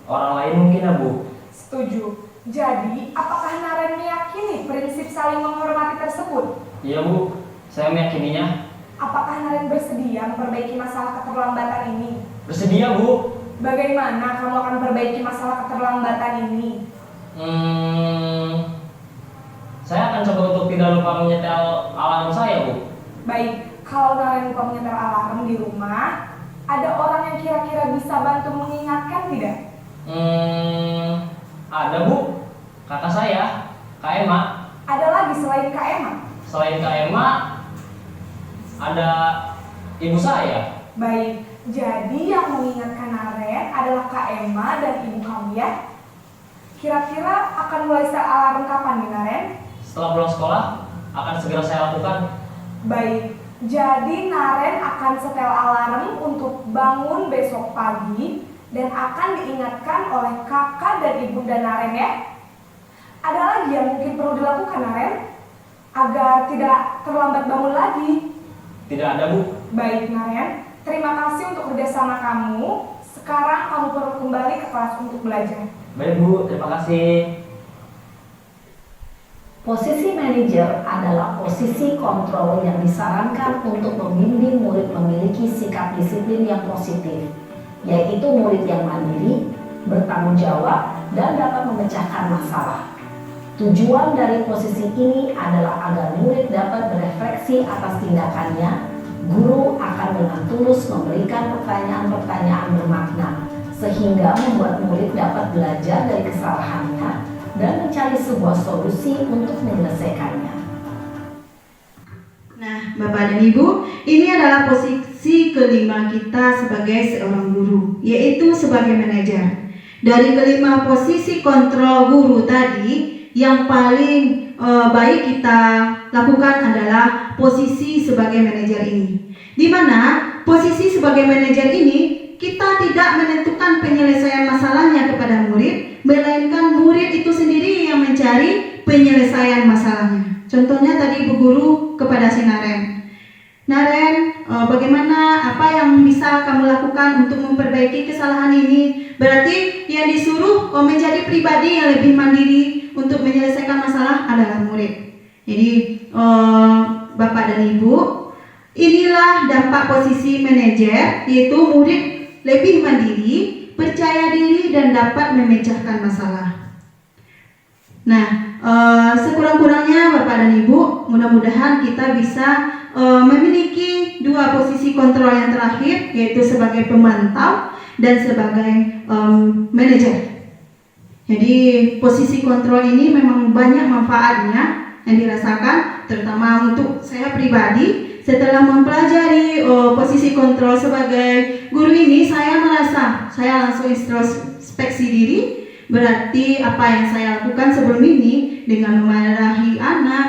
orang lain mungkin ya Bu. Setuju. Jadi, apakah Naren meyakini prinsip saling menghormati tersebut? Iya Bu, saya meyakininya. Apakah Naren bersedia memperbaiki masalah keterlambatan ini? Bersedia Bu. Bagaimana kamu akan memperbaiki masalah keterlambatan ini? Saya akan coba untuk tidak lupa menyetel alarm saya Bu. Baik, kalau Naren lupa menyetel alarm di rumah, ada orang yang kira-kira bisa bantu mengingatkan tidak? Ada Bu, kakak saya, Kak Emma. Ada lagi selain Kak Emma? Selain Kak Emma, ada ibu saya. Baik, jadi yang mengingatkan Naren adalah Kak Emma dan ibu kamu ya? Kira-kira akan mulai setel alarm kapan nih Naren? Setelah pulang sekolah, akan segera saya lakukan. Baik, jadi Naren akan setel alarm untuk bangun besok pagi dan akan diingatkan oleh kakak dan ibunda Naren ya. Ada lagi yang mungkin perlu dilakukan Naren agar tidak terlambat bangun lagi? Tidak ada Bu. Baik Naren, terima kasih untuk kerjasama kamu. Sekarang kamu perlu kembali ke kelas untuk belajar. Baik Bu, terima kasih. Posisi manajer adalah posisi kontrol yang disarankan untuk membimbing murid memiliki sikap disiplin yang positif, yaitu murid yang mandiri, bertanggung jawab, dan dapat memecahkan masalah. Tujuan dari posisi ini adalah agar murid dapat berefleksi atas tindakannya. Guru akan dengan tulus memberikan pertanyaan-pertanyaan bermakna, sehingga membuat murid dapat belajar dari kesalahannya dan mencari sebuah solusi untuk menyelesaikannya. Nah, Bapak dan Ibu, ini adalah posisi kelima kita sebagai seorang guru, yaitu sebagai manajer. Dari kelima posisi kontrol guru tadi, yang paling baik kita lakukan adalah posisi sebagai manajer ini. Di mana posisi sebagai manajer ini kita tidak menentukan penyelesaian masalahnya kepada murid, melainkan murid itu sendiri yang mencari penyelesaian masalahnya. contohnya tadi Ibu Guru kepada si Naren. Naren, bagaimana, apa yang bisa kamu lakukan untuk memperbaiki kesalahan ini? Berarti yang disuruh menjadi pribadi yang lebih mandiri untuk menyelesaikan masalah adalah murid. Jadi Bapak dan Ibu, inilah dampak posisi manajer, yaitu murid lebih mandiri, percaya diri dan dapat memecahkan masalah. Nah, sekurang-kurangnya Bapak dan Ibu, mudah-mudahan kita bisa memiliki dua posisi kontrol yang terakhir, yaitu sebagai pemantau dan sebagai manajer. Jadi posisi kontrol ini memang banyak manfaatnya yang dirasakan, terutama untuk saya pribadi. Setelah mempelajari posisi kontrol sebagai guru ini, saya merasa saya langsung introspeksi diri. Berarti apa yang saya lakukan sebelum ini dengan memarahi anak,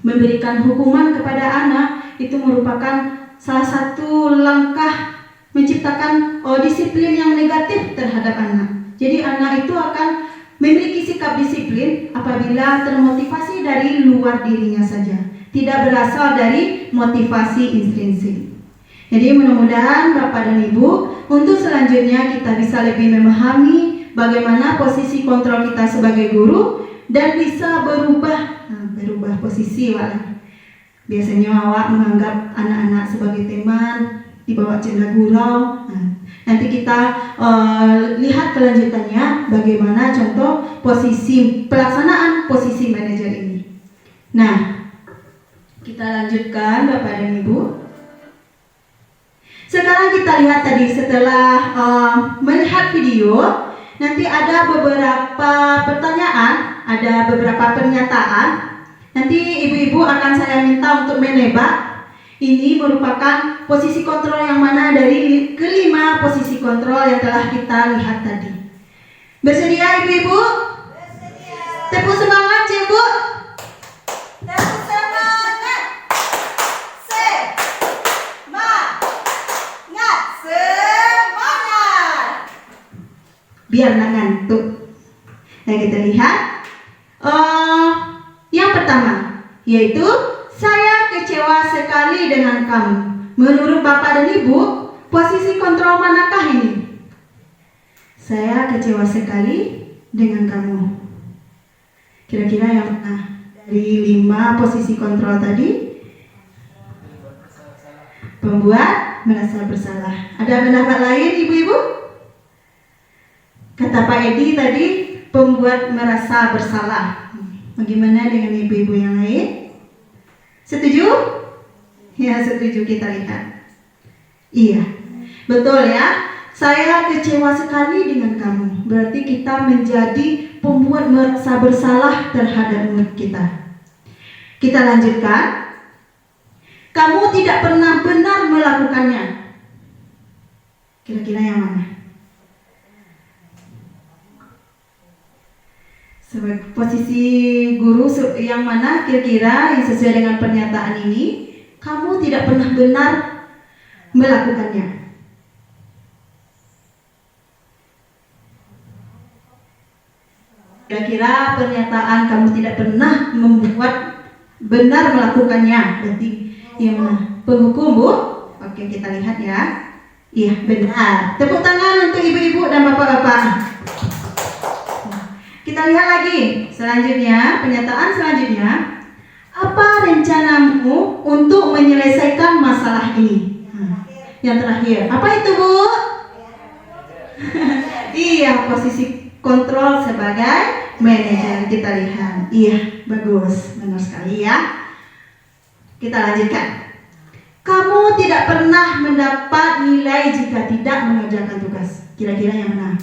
memberikan hukuman kepada anak, itu merupakan salah satu langkah menciptakan disiplin yang negatif terhadap anak. Jadi anak itu akan memiliki sikap disiplin apabila termotivasi dari luar dirinya saja, tidak berasal dari motivasi intrinsik. Jadi mudah-mudahan Bapak dan Ibu, untuk selanjutnya kita bisa lebih memahami bagaimana posisi kontrol kita sebagai guru dan bisa berubah posisi. Biasanya awak menganggap anak-anak sebagai teman, dibawa cendera gurau. Nanti kita lihat kelanjutannya bagaimana contoh posisi pelaksanaan posisi manajer ini. Nah, kita lanjutkan Bapak dan Ibu. Sekarang kita lihat tadi setelah melihat video, nanti ada beberapa pertanyaan, ada beberapa pernyataan. Nanti ibu-ibu akan saya minta untuk menebak. Ini merupakan posisi kontrol yang mana dari kelima posisi kontrol yang telah kita lihat tadi. Bersedia ibu-ibu? Bersedia. Tepuk semangat ibu. Tepuk semangat. Semangat. Biar nggak ngantuk. Nah, kita lihat. Yang pertama, yaitu saya kecewa sekali dengan kamu. Menurut Bapak dan Ibu, posisi kontrol manakah ini? Saya kecewa sekali dengan kamu. Kira-kira yang mana? Dari 5 posisi kontrol tadi? Pembuat merasa bersalah. Ada pendapat lain ibu-ibu? Kata Pak Edi tadi, pembuat merasa bersalah. Bagaimana dengan ibu-ibu yang lain? Setuju? Ya, setuju. Kita lihat. Iya, betul ya. Saya kecewa sekali dengan kamu. Berarti kita menjadi pembuat merasa bersalah terhadap murid kita. Kita lanjutkan. Kamu tidak pernah benar melakukannya. Kira-kira yang mana? Sebagai posisi guru yang mana kira-kira yang sesuai dengan pernyataan ini, kamu tidak pernah benar melakukannya. Kira-kira pernyataan kamu tidak pernah membuat benar melakukannya, berarti yang mana? Penghukum, Bu? Oke, kita lihat ya. Iya, benar. Tepuk tangan untuk ibu-ibu dan bapak-bapak. Kita lihat lagi selanjutnya, pernyataan selanjutnya. Apa rencanamu untuk menyelesaikan masalah ini? Yang terakhir, apa itu Bu? Iya, posisi kontrol sebagai manajer. Kita lihat. Iya, bagus, benar sekali ya. Kita lanjutkan. Kamu tidak pernah mendapat nilai jika tidak mengerjakan tugas. Kira-kira yang mana?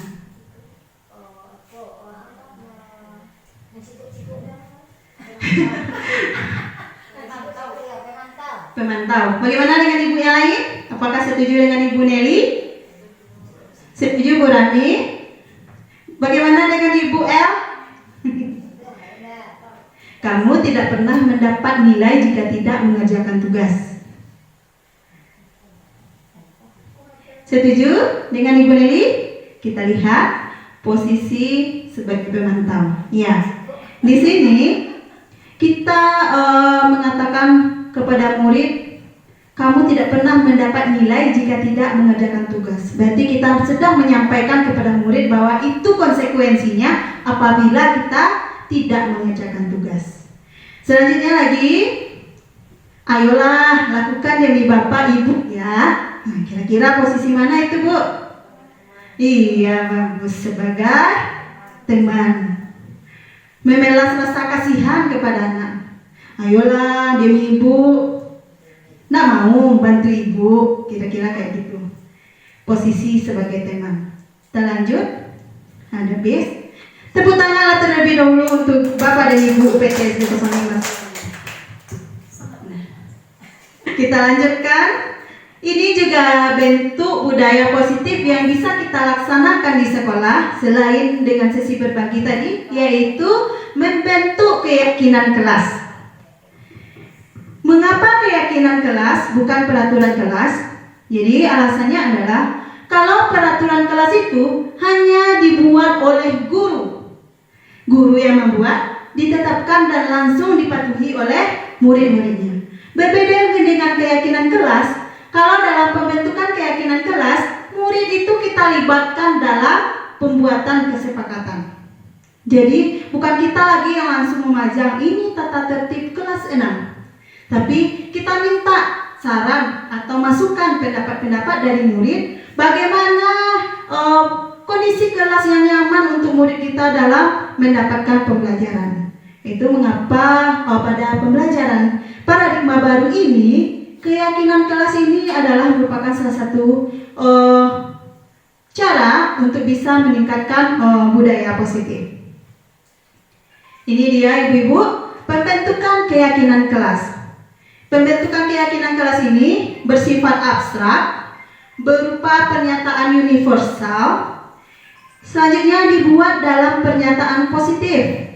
Pemantau. Bagaimana dengan ibu yang lain? Apakah setuju dengan Ibu Nelly? Setuju Bu Rani? Bagaimana dengan Ibu El? Kamu tidak pernah mendapat nilai jika tidak mengerjakan tugas. Setuju dengan Ibu Nelly? Kita lihat posisi sebagai pemantau. Ya, di sini kita mengatakan kepada murid, kamu tidak pernah mendapat nilai jika tidak mengerjakan tugas. Berarti kita sedang menyampaikan kepada murid bahwa itu konsekuensinya apabila kita tidak mengerjakan tugas. Selanjutnya lagi, ayolah lakukan demi Bapak Ibu ya. Nah, kira-kira posisi mana itu, Bu? Iya, bagus, sebagai teman. Memelas rasa kasihan kepada anak. Ayolah demi Ibu. Nggak mau bantu Ibu, kira-kira kayak gitu. Posisi sebagai teman. Kita lanjut. Ada bis. Tepuk tanganlah terlebih dahulu untuk Bapak dan Ibu UPTSD 05. Nah, kita lanjutkan. Ini juga bentuk budaya positif yang bisa kita laksanakan di sekolah selain dengan sesi berbagi tadi, yaitu membentuk keyakinan kelas. Mengapa keyakinan kelas bukan peraturan kelas? Jadi alasannya adalah kalau peraturan kelas itu hanya dibuat oleh guru yang membuat, ditetapkan dan langsung dipatuhi oleh murid-muridnya. Berbeda dengan keyakinan kelas, kalau dalam pembentukan keyakinan kelas, murid itu kita libatkan dalam pembuatan kesepakatan. Jadi bukan kita lagi yang langsung memajang ini tata tertib kelas 6, tapi kita minta saran atau masukan pendapat-pendapat dari murid bagaimana kondisi kelas yang nyaman untuk murid kita dalam mendapatkan pembelajaran. Itu mengapa pada pembelajaran paradigma baru ini, keyakinan kelas ini adalah merupakan salah satu cara untuk bisa meningkatkan budaya positif. Ini dia ibu-ibu, pembentukan keyakinan kelas. Pembentukan keyakinan kelas ini bersifat abstrak, berupa pernyataan universal. Selanjutnya dibuat dalam pernyataan positif.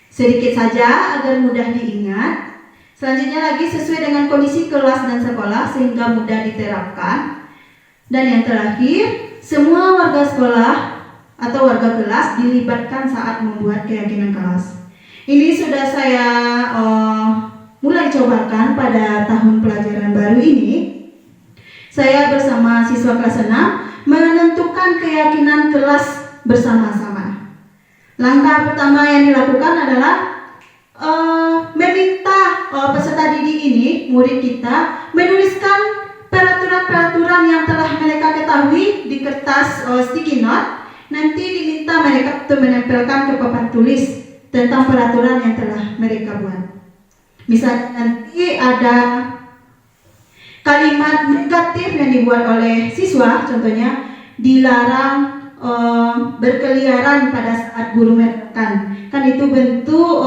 Sedikit saja agar mudah diingat. Selanjutnya lagi sesuai dengan kondisi kelas dan sekolah sehingga mudah diterapkan. Dan yang terakhir, semua warga sekolah atau warga kelas dilibatkan saat membuat keyakinan kelas. Ini sudah saya mulai cobakan pada tahun pelajaran baru ini. Saya bersama siswa kelas 6 menentukan keyakinan kelas bersama-sama. Langkah pertama yang dilakukan adalah meminta peserta didik ini, murid kita, menuliskan peraturan-peraturan yang telah mereka ketahui di kertas sticky note. Nanti diminta mereka untuk menempelkan ke papan tulis tentang peraturan yang telah mereka buat. Misalnya nanti ada kalimat negatif yang dibuat oleh siswa, contohnya dilarang berkeliaran pada saat guru menekan. Kan itu bentuk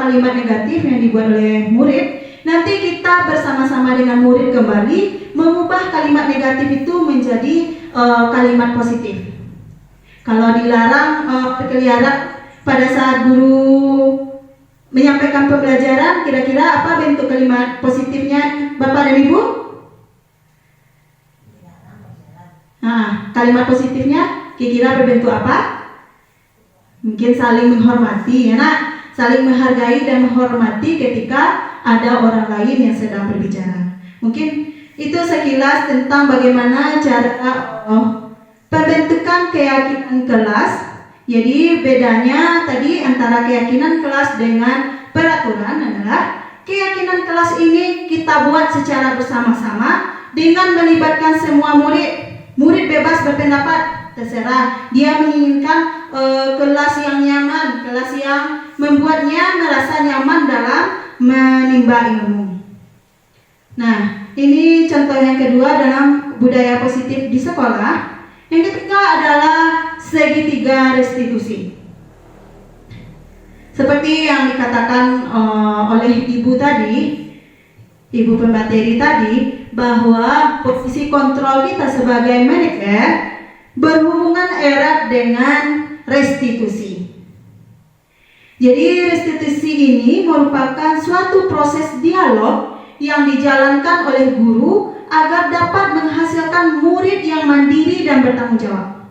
kalimat negatif yang dibuat oleh murid. Nanti kita bersama-sama dengan murid kembali mengubah kalimat negatif itu menjadi kalimat positif. Kalau dilarang berkeliaran pada saat guru menyampaikan pembelajaran, kira-kira apa bentuk kalimat positifnya Bapak dan Ibu? Nah, kalimat positifnya kira-kira berbentuk apa? Mungkin saling menghormati, ya nak, saling menghargai dan menghormati ketika ada orang lain yang sedang berbicara. Mungkin itu sekilas tentang bagaimana cara pembentukan keyakinan kelas. Jadi bedanya tadi antara keyakinan kelas dengan peraturan adalah keyakinan kelas ini kita buat secara bersama-sama dengan melibatkan semua murid. Murid bebas berpendapat, terserah dia menginginkan kelas yang nyaman, kelas yang membuatnya merasa nyaman dalam menimba ilmu. Nah, ini contoh yang kedua dalam budaya positif di sekolah. Yang ketiga adalah segitiga restitusi. Seperti yang dikatakan oleh ibu tadi, ibu pemateri tadi, bahwa posisi kontrol kita sebagai manajer berhubungan erat dengan restitusi. Jadi restitusi ini merupakan suatu proses dialog yang dijalankan oleh guru agar dapat menghasilkan murid yang mandiri dan bertanggung jawab.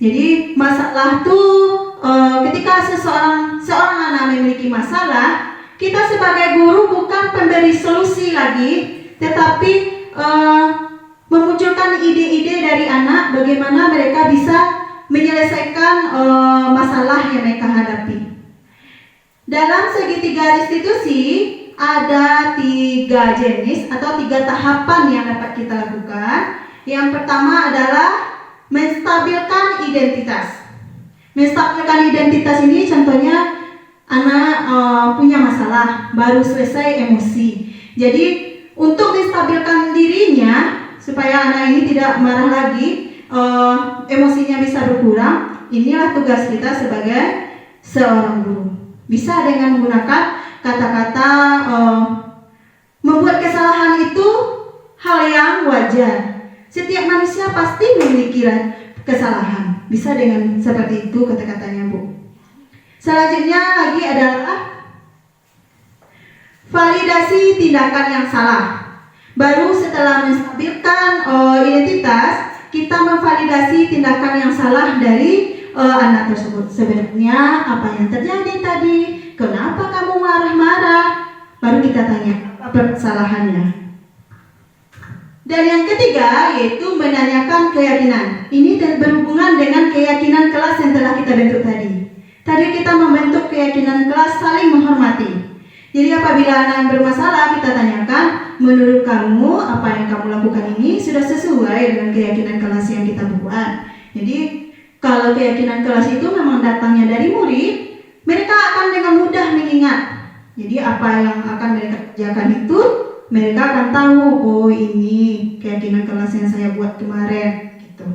Jadi masalah tuh ketika seorang anak memiliki masalah, kita sebagai guru bukan pemberi solusi lagi, tetapi memunculkan ide-ide dari anak bagaimana mereka bisa menyelesaikan masalah yang mereka hadapi. Dalam segitiga restitusi ada 3 jenis atau 3 tahapan yang dapat kita lakukan. Yang pertama adalah menstabilkan identitas. Menstabilkan identitas ini contohnya anak punya masalah, baru selesai emosi. Jadi untuk menstabilkan dirinya supaya anak ini tidak marah lagi, emosinya bisa berkurang, inilah tugas kita sebagai seorang guru. Bisa dengan menggunakan kata-kata membuat kesalahan itu hal yang wajar. Setiap manusia pasti memiliki kesalahan. Bisa dengan seperti itu kata-katanya, Bu. Selanjutnya lagi adalah validasi tindakan yang salah. Baru setelah menstabilkan identitas, kita memvalidasi tindakan yang salah dari anak tersebut. Sebenarnya apa yang terjadi tadi? Kenapa kamu marah-marah? Baru kita tanya apa kesalahannya. Dan yang ketiga yaitu menanyakan keyakinan. Ini berhubungan dengan keyakinan kelas yang telah kita bentuk tadi. Tadi kita membentuk keyakinan kelas saling menghormati. Jadi apabila anak yang bermasalah, kita tanyakan, menurut kamu apa yang kamu lakukan ini sudah sesuai dengan keyakinan kelas yang kita buat. Jadi kalau keyakinan kelas itu memang datangnya dari murid, mereka akan dengan mudah mengingat. Jadi apa yang akan mereka kerjakan itu, mereka akan tahu, oh ini keyakinan kelas yang saya buat kemarin. Gitu.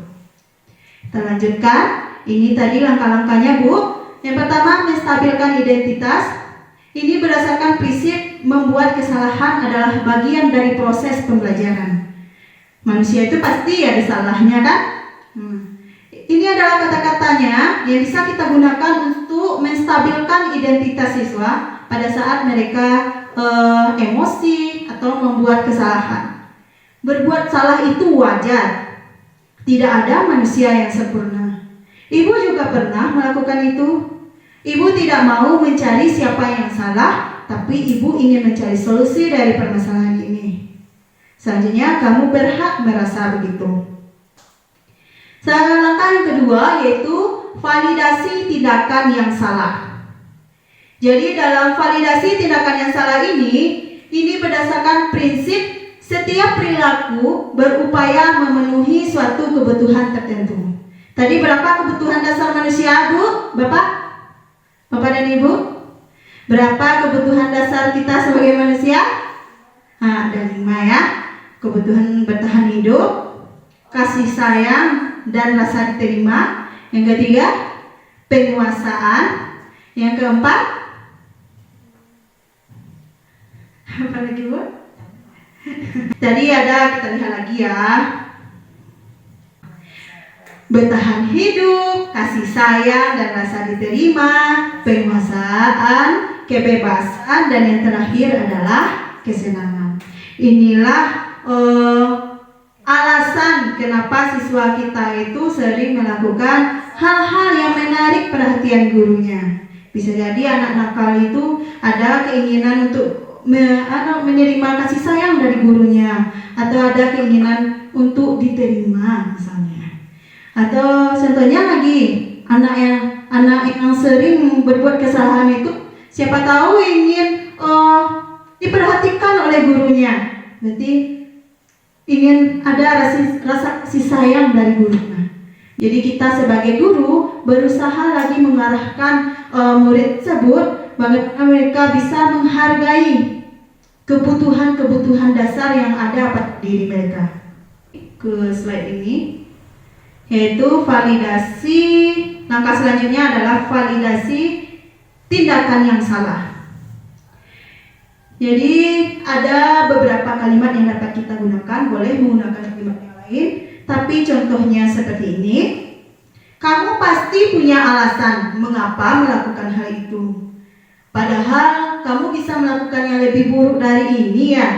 Kita lanjutkan, ini tadi langkah-langkahnya, Bu. Yang pertama, menstabilkan identitas. Ini berdasarkan prinsip membuat kesalahan adalah bagian dari proses pembelajaran. Manusia itu pasti ada salahnya, kan? Ini adalah kata-katanya yang bisa kita gunakan untuk menstabilkan identitas siswa pada saat mereka emosi atau membuat kesalahan. Berbuat salah itu wajar. Tidak ada manusia yang sempurna. Ibu juga pernah melakukan itu. Ibu tidak mau mencari siapa yang salah, tapi ibu ingin mencari solusi dari permasalahan ini. Selanjutnya, kamu berhak merasa begitu. Langkah yang kedua yaitu validasi tindakan yang salah. Jadi dalam validasi tindakan yang salah ini berdasarkan prinsip setiap perilaku berupaya memenuhi suatu kebutuhan tertentu. Tadi berapa kebutuhan dasar manusia, Bu? Bapak dan Ibu? Berapa kebutuhan dasar kita sebagai manusia? Ada 5 ya. Kebutuhan bertahan hidup, kasih sayang, dan rasa diterima. Yang ketiga, penguasaan. Yang keempat, apa lagi, Bu? Tadi ada, kita lihat lagi ya. Bertahan hidup, kasih sayang dan rasa diterima, penguasaan, kebebasan, dan yang terakhir adalah kesenangan. Inilah alasan kenapa siswa kita itu sering melakukan hal-hal yang menarik perhatian gurunya. Bisa jadi anak nakal itu ada keinginan untuk menerima kasih sayang dari gurunya, atau ada keinginan untuk diterima misalnya. Atau contohnya lagi anak yang sering berbuat kesalahan itu siapa tahu ingin diperhatikan oleh gurunya. Berarti ingin ada rasa kasih sayang dari gurunya. Jadi kita sebagai guru berusaha lagi mengarahkan murid tersebut bagaimana mereka bisa menghargai kebutuhan-kebutuhan dasar yang ada pada diri mereka. Ke slide ini, yaitu validasi. Langkah selanjutnya adalah validasi tindakan yang salah. Jadi ada beberapa kalimat yang dapat kita gunakan, boleh menggunakan kalimat yang lain, tapi contohnya seperti ini. Kamu pasti punya alasan mengapa melakukan hal itu. Padahal kamu bisa melakukan yang lebih buruk dari ini ya.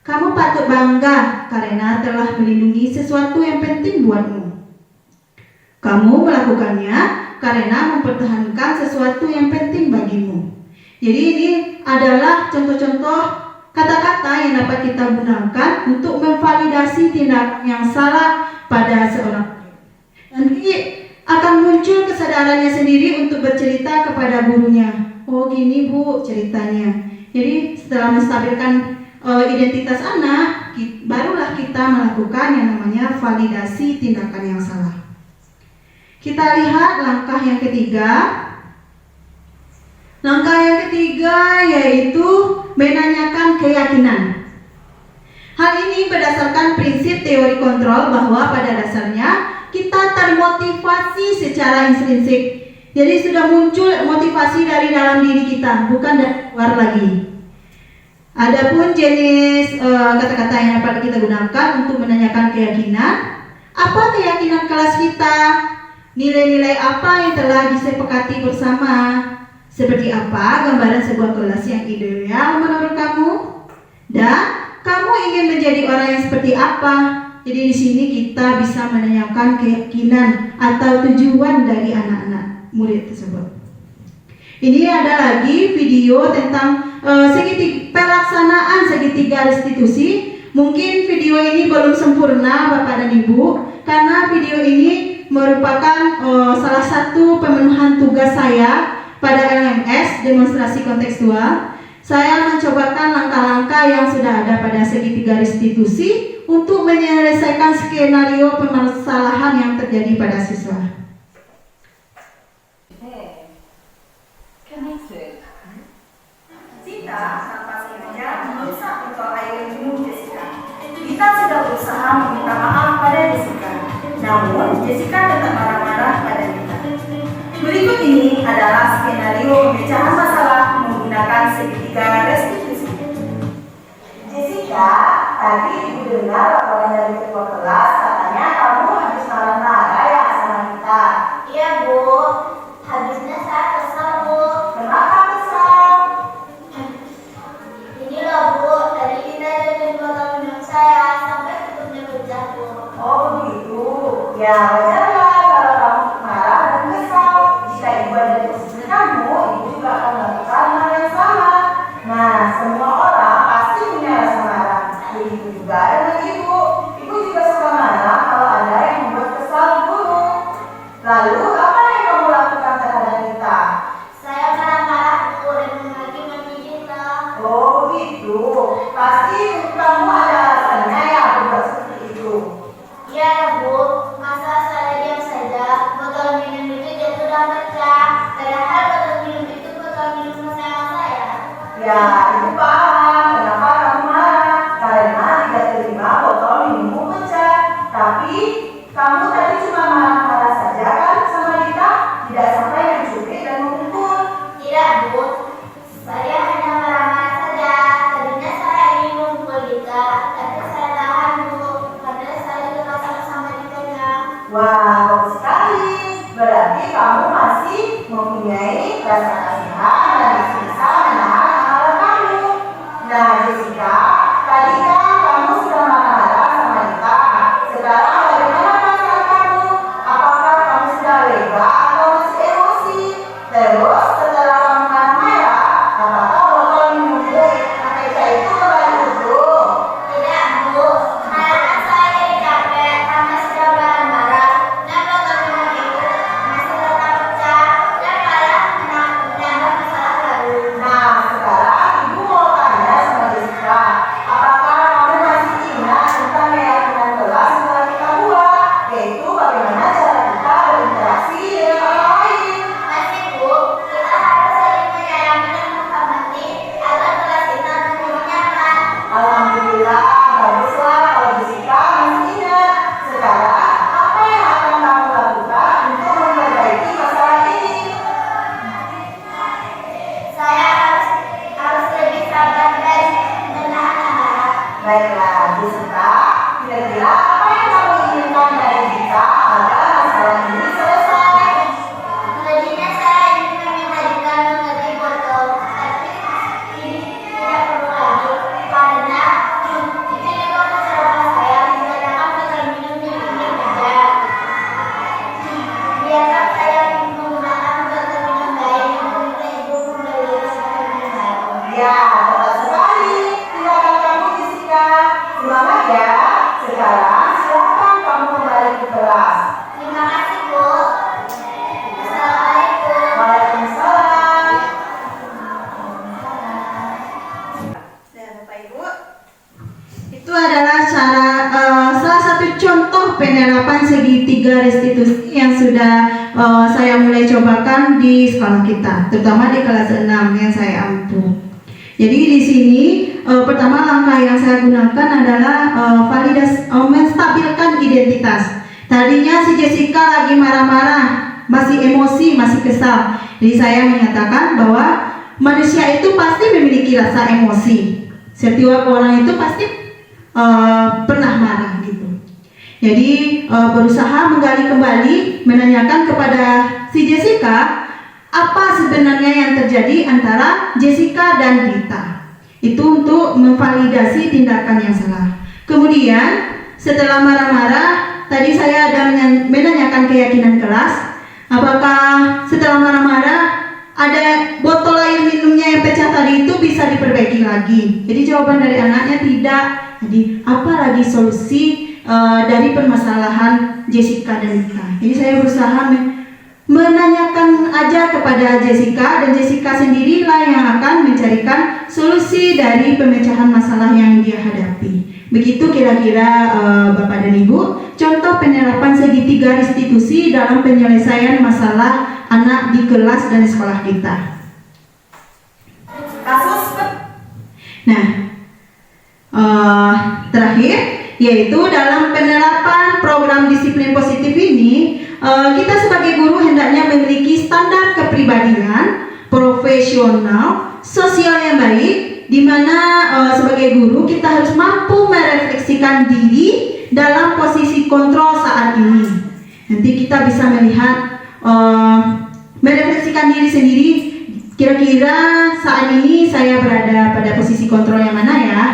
Kamu patut bangga karena telah melindungi sesuatu yang penting buatmu. Kamu melakukannya karena mempertahankan sesuatu yang penting bagimu. Jadi ini adalah contoh-contoh kata-kata yang dapat kita gunakan untuk memvalidasi tindakan yang salah pada seorang. Nanti akan muncul kesadarannya sendiri untuk bercerita kepada gurunya. Oh gini Bu ceritanya. Jadi setelah menstabilkan identitas anak, barulah kita melakukan yang namanya validasi tindakan yang salah. Kita lihat langkah yang ketiga. Langkah yang ketiga yaitu menanyakan keyakinan. Hal ini berdasarkan prinsip teori kontrol bahwa pada dasarnya kita termotivasi secara intrinsik. Jadi sudah muncul motivasi dari dalam diri kita, bukan dari luar lagi. Adapun jenis kata-kata yang dapat kita gunakan untuk menanyakan keyakinan. Apa keyakinan kelas kita? Nilai-nilai apa yang telah disepakati bersama? Seperti apa gambaran sebuah kelas yang ideal menurut kamu? Dan kamu ingin menjadi orang yang seperti apa? Jadi di sini kita bisa menanyakan keyakinan atau tujuan dari anak-anak murid tersebut. Ini ada lagi video tentang pelaksanaan segitiga restitusi. Mungkin video ini belum sempurna Bapak dan Ibu, karena video ini merupakan salah satu pemenuhan tugas saya pada LMS demonstrasi kontekstual. Saya mencobakan langkah-langkah yang sudah ada pada segitiga restitusi untuk menyelesaikan skenario permasalahan yang terjadi pada siswa. Sita tanpa sengaja merusak botol air minum Jessica. Kita sudah berusaha meminta maaf pada Jessica, namun Jessica tetap marah-marah pada kita. Berikut ini adalah skenario pemecahan masalah menggunakan segitiga restitusi. Jessica, tadi ibu dengar laporan dari ketua kelas, katanya kamu habis marah-marah ya sama kita. Iya Bu, habisnya saya kesal Bu. Kenapa kesal? Ini loh Bu, tadi kita dari botol minum saya sampai tutupnya pecah Bu. Oh begitu. Ya wajarlah kalau kamu marah dan kesal. Jika ibu ada di posisi kamu, ibu juga akan melakukan hal yang sama. Nah, semua orang pasti punya rasa marah. Begitu juga dengan ibu. Ibu juga suka marah kalau ada yang membuat kesal guru. Lalu apa yang kamu lakukan terhadap kita? Saya marah-marah Bu dan memaki-maki kita. Oh begitu. Pasti kamu ada alasannya ya berbuat seperti itu. Iya Bu, masa saya diam saja, botol minum itu jatuh dan pecah. Padahal botol minum itu botol minum kesayangan saya. Ya, ibu paham kenapa kamu marah. Karena tidak terima botol minummu pecah. Tapi kamu tadi cuma marah-marah saja kan sama kita, tidak sampai mencubit dan memukul. Tidak Bu, saya hanya marah-marah saja. Tadinya saya ingin memukul kita, penerapan segitiga restitusi yang sudah saya mulai cobakan di sekolah kita, terutama di kelas 6 yang saya ampu. Jadi di sini pertama langkah yang saya gunakan adalah menstabilkan identitas. Tadinya si Jessica lagi marah-marah, masih emosi, masih kesal. Jadi saya menyatakan bahwa manusia itu pasti memiliki rasa emosi. Setiap orang itu pasti pernah marah gitu. Jadi berusaha menggali kembali, menanyakan kepada si Jessica apa sebenarnya yang terjadi antara Jessica dan Dita. Itu untuk memvalidasi tindakan yang salah. Kemudian setelah marah-marah, tadi saya ada menanyakan keyakinan kelas. Apakah setelah marah-marah ada botol air minumnya yang pecah tadi itu bisa diperbaiki lagi? Jadi jawaban dari anaknya tidak. Jadi apa lagi solusi dari permasalahan Jessica dan Dita? Jadi saya berusaha menanyakan aja kepada Jessica, dan Jessica sendirilah yang akan mencarikan solusi dari pemecahan masalah yang dia hadapi. Begitu kira-kira Bapak dan Ibu, contoh penerapan segitiga restitusi dalam penyelesaian masalah anak di kelas dan sekolah kita. Nah, terakhir yaitu dalam penerapan program disiplin positif ini, kita sebagai guru hendaknya memiliki standar kepribadian, profesional, sosial yang baik, di mana sebagai guru kita harus mampu merefleksikan diri dalam posisi kontrol saat ini. Nanti kita bisa melihat, merefleksikan diri sendiri, kira-kira saat ini saya berada pada posisi kontrol yang mana ya.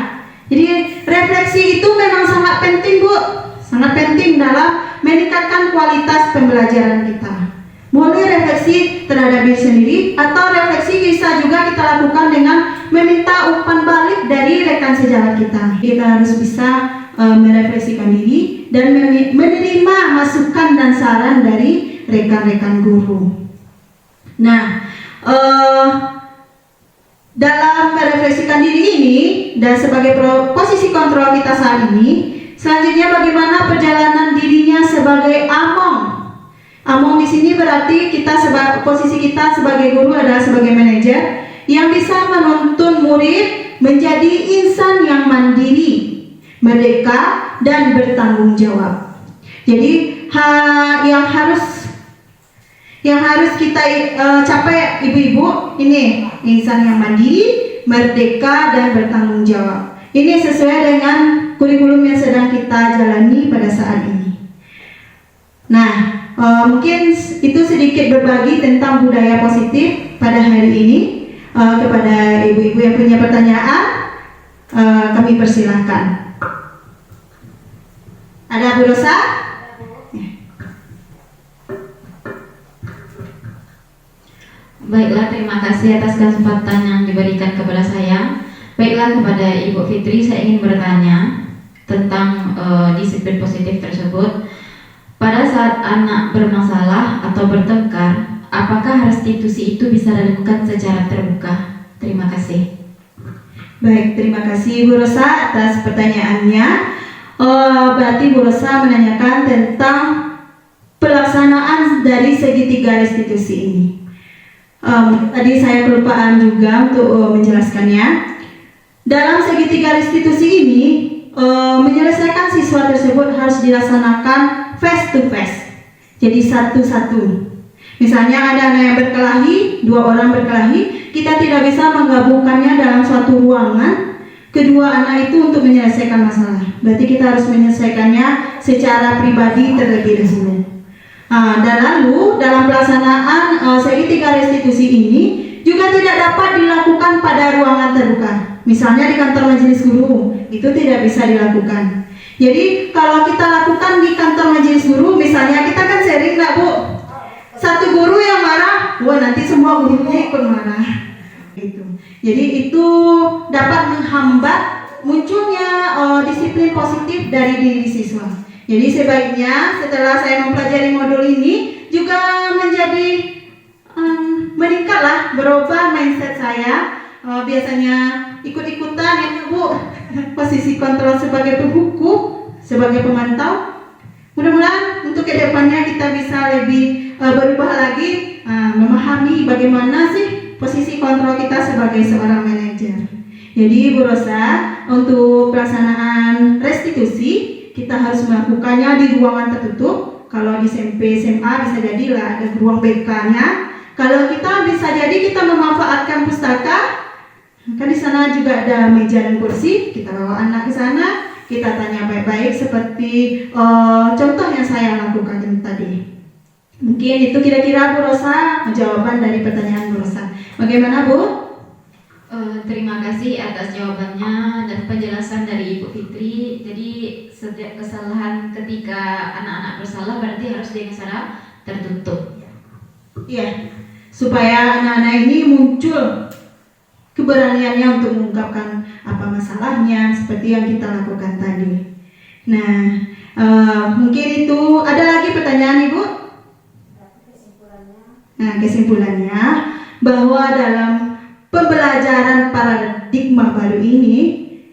Jadi refleksi itu memang sangat penting, Bu, sangat penting dalam meningkatkan kualitas pembelajaran kita. Boleh refleksi terhadap diri sendiri, atau refleksi bisa juga kita lakukan dengan meminta umpan balik dari rekan sejawat kita. Kita harus bisa merefleksikan diri dan menerima masukan dan saran dari rekan-rekan guru. Nah, dalam merefleksikan diri ini dan sebagai posisi kontrol kita saat ini, selanjutnya bagaimana perjalanan dirinya sebagai among. Among di sini berarti posisi kita sebagai guru adalah sebagai manajer yang bisa menuntun murid menjadi insan yang mandiri, merdeka, dan bertanggung jawab. Jadi yang harus kita capai ibu-ibu ini, insan yang mandiri, merdeka, dan bertanggung jawab. Ini sesuai dengan kurikulum yang sedang kita jalani pada saat ini. Nah, mungkin itu sedikit berbagi tentang budaya positif pada hari ini. Kepada ibu-ibu yang punya pertanyaan, kami persilahkan. Ada Bu Rosa? Baiklah, terima kasih atas kesempatan yang diberikan kepada saya. Baiklah, kepada Ibu Fitri saya ingin bertanya tentang disiplin positif tersebut. Pada saat anak bermasalah atau bertengkar, apakah restitusi itu bisa dilakukan secara terbuka? Terima kasih. Baik, terima kasih Bu Rosa atas pertanyaannya. Berarti Bu Rosa menanyakan tentang pelaksanaan dari segitiga restitusi ini. Tadi saya kelupaan juga untuk menjelaskannya. Dalam segitiga restitusi ini, menyelesaikan siswa tersebut harus dilaksanakan face to face, jadi satu-satu. Misalnya ada anak yang berkelahi, 2 orang berkelahi, kita tidak bisa menggabungkannya dalam suatu ruangan, kedua anak itu untuk menyelesaikan masalah. Berarti kita harus menyelesaikannya secara pribadi terlebih dahulu. Dan lalu dalam pelaksanaan segitiga restitusi ini juga tidak dapat dilakukan pada ruangan terbuka. Misalnya di kantor majelis guru, itu tidak bisa dilakukan. Jadi kalau kita lakukan di kantor majelis guru, misalnya kita kan sharing nggak Bu? Satu guru yang marah, wah nanti semua gurunya ikut marah. Gitu. Jadi itu dapat menghambat munculnya disiplin positif dari diri siswa. Jadi sebaiknya setelah saya mempelajari modul ini juga menjadi meningkatlah, berubah mindset saya. Biasanya ikut-ikutan ya Bu, posisi kontrol sebagai penghukum, sebagai pemantau. Mudah-mudahan untuk kedepannya kita bisa lebih berubah lagi, memahami bagaimana sih posisi kontrol kita sebagai seorang manajer. Jadi Bu Rosa, untuk pelaksanaan restitusi kita harus melakukannya di ruangan tertutup. Kalau di SMP, SMA bisa jadilah ada ruang BK-nya. Kalau kita bisa jadi kita memanfaatkan pustaka, kan di sana juga ada meja dan kursi. Kita bawa anak ke sana, kita tanya baik-baik seperti contoh yang saya lakukan tadi. Mungkin itu kira-kira Bu Rosa jawaban dari pertanyaan Bu Rosa. Bagaimana Bu? Terima kasih atas jawabannya dan penjelasan dari Ibu Fitri. Jadi setiap kesalahan ketika anak-anak bersalah berarti harus dengan cara tertutup. Iya, supaya anak-anak ini muncul keberaniannya untuk mengungkapkan apa masalahnya seperti yang kita lakukan tadi. Nah, mungkin itu ada lagi pertanyaan Ibu? Nah, kesimpulannya bahwa dalam pembelajaran paradigma baru ini,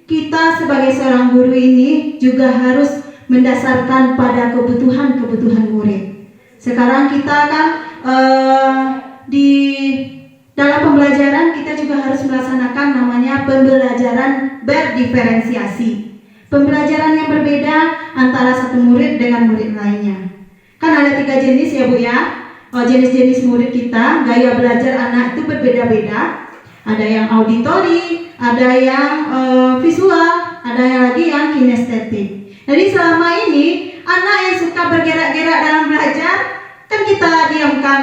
kita sebagai seorang guru ini juga harus mendasarkan pada kebutuhan murid. Sekarang kita kan di dalam pembelajaran kita juga harus melaksanakan namanya pembelajaran berdiferensiasi. Pembelajaran yang berbeda antara satu murid dengan murid lainnya. Kan ada 3 jenis ya Bu ya. Jenis-jenis murid kita, gaya belajar anak itu berbeda-beda. Ada yang auditori, ada yang visual, ada yang lagi yang kinestetik. Jadi selama ini anak yang suka bergerak-gerak dalam belajar, kan kita diamkan,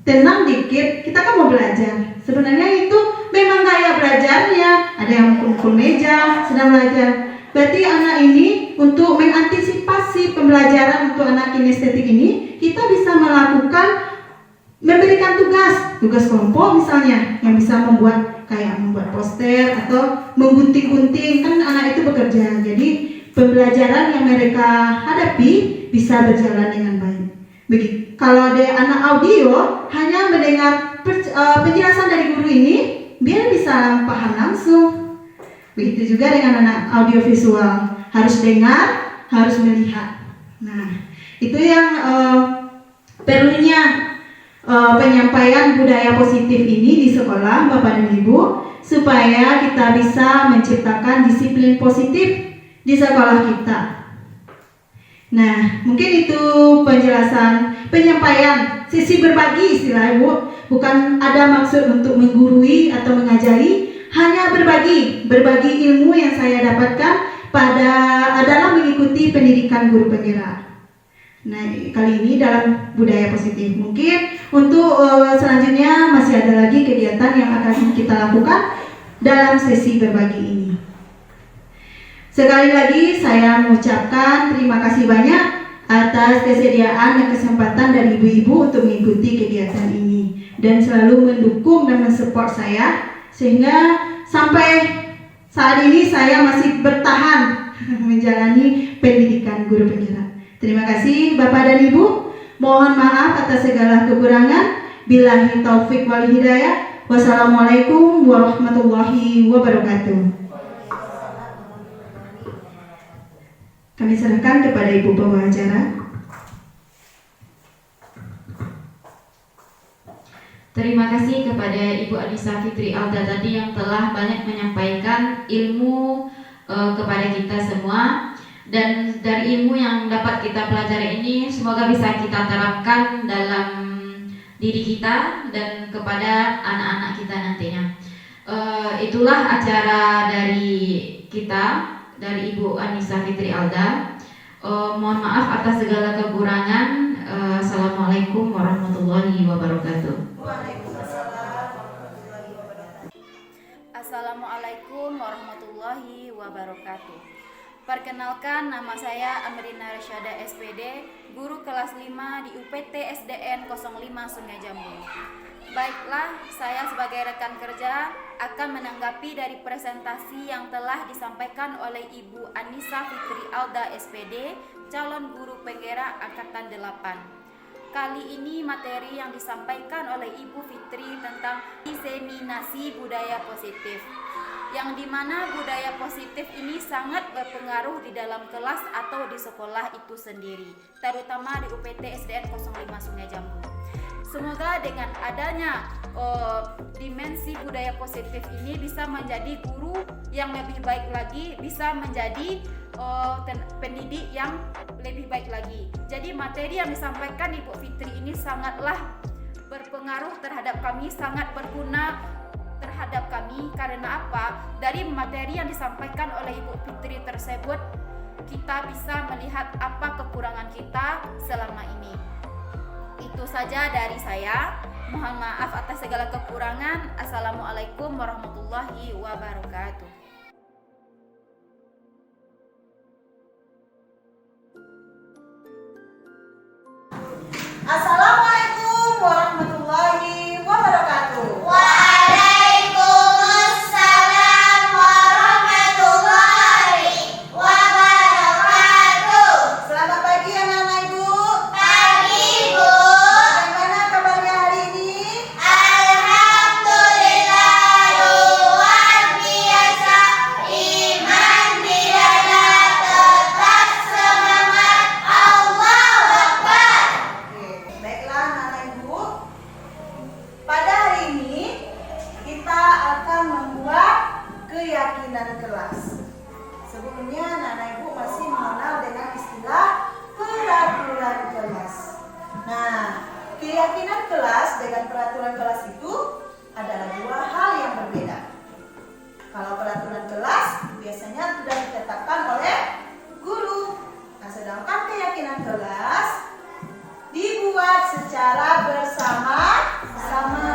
tenang dikit, kita kan mau belajar. Sebenarnya itu memang gaya belajarnya. Ada yang kumpul meja sedang belajar. Berarti anak ini untuk mengantisipasi pembelajaran untuk anak kinestetik ini, kita bisa memberikan tugas kelompok misalnya, yang bisa membuat poster atau menggunting-gunting, kan anak itu bekerja. Jadi pembelajaran yang mereka hadapi bisa berjalan dengan baik. Begitu. Kalau ada anak audio hanya mendengar penjelasan dari guru ini, biar bisa paham langsung. Begitu juga dengan anak audiovisual, harus dengar, harus melihat. Nah, itu yang perlunya penyampaian budaya positif ini di sekolah Bapak dan Ibu, supaya kita bisa menciptakan disiplin positif di sekolah kita. Nah, mungkin itu penyampaian sisi berbagi istilah Ibu, bukan ada maksud untuk menggurui atau mengajari, hanya berbagi ilmu yang saya dapatkan dalam mengikuti pendidikan guru penggerak. Nah, kali ini dalam budaya positif. Mungkin untuk selanjutnya masih ada lagi kegiatan yang akan kita lakukan dalam sesi berbagi ini. Sekali lagi saya mengucapkan terima kasih banyak atas kesediaan dan kesempatan dari ibu-ibu untuk mengikuti kegiatan ini dan selalu mendukung dan mensupport saya, sehingga sampai saat ini saya masih bertahan menjalani pendidikan guru penggerak. Terima kasih Bapak dan Ibu. Mohon maaf atas segala kekurangan. Billahi taufik wal hidayah. Wassalamualaikum warahmatullahi wabarakatuh. Kami serahkan kepada Ibu Pembawa acara. Terima kasih kepada Ibu Anissa Fitri Alda tadi yang telah banyak menyampaikan ilmu kepada kita semua, dan dari ilmu yang dapat kita pelajari ini semoga bisa kita terapkan dalam diri kita dan kepada anak-anak kita nantinya. Itulah acara dari kita, dari Ibu Anissa Fitri Alda. Mohon maaf atas segala kekurangan. Assalamualaikum warahmatullahi wabarakatuh. Assalamualaikum warahmatullahi wabarakatuh. Perkenalkan, nama saya Amrina Rasyada SPD, guru kelas 5 di UPT SDN 05 Sungai Jambu. Baiklah, saya sebagai rekan kerja akan menanggapi dari presentasi yang telah disampaikan oleh Ibu Anissa Fitri Alda SPD, calon guru penggerak angkatan 8. Kali ini materi yang disampaikan oleh Ibu Fitri tentang diseminasi budaya positif. yang dimana budaya positif ini sangat berpengaruh di dalam kelas atau di sekolah itu sendiri, terutama di UPT SDN 05 Sungai Jambu. Semoga dengan adanya dimensi budaya positif ini bisa menjadi guru yang lebih baik lagi, bisa menjadi pendidik yang lebih baik lagi. Jadi materi yang disampaikan Ibu Fitri ini sangatlah berpengaruh terhadap kami, sangat berguna terhadap kami. Karena apa? Dari materi yang disampaikan oleh Ibu Fitri tersebut, kita bisa melihat apa kekurangan kita selama ini. Itu saja dari saya. Mohon maaf atas segala kekurangan. Assalamualaikum warahmatullahi wabarakatuh. Assalamualaikum warahmatullahi wabarakatuh. Waalaikumsalam warahmatullahi wabarakatuh. Selamat pagi anak-anak Ibu. Pagi, Bu. Bagaimana kabarnya hari ini? Alhamdulillah luar biasa. Iman di dada tetap semangat. Allahu Akbar. Oke, baiklah anak-anak Ibu. Pada hari ini kita akan membuat keyakinan kelas. Sebelumnya anak-anak Ibu masih mengenal dengan istilah peraturan kelas. Nah, keyakinan kelas dengan peraturan kelas itu adalah dua hal yang berbeda. Kalau peraturan kelas biasanya sudah ditetapkan oleh guru. Nah, sedangkan keyakinan kelas dibuat secara bersama-sama.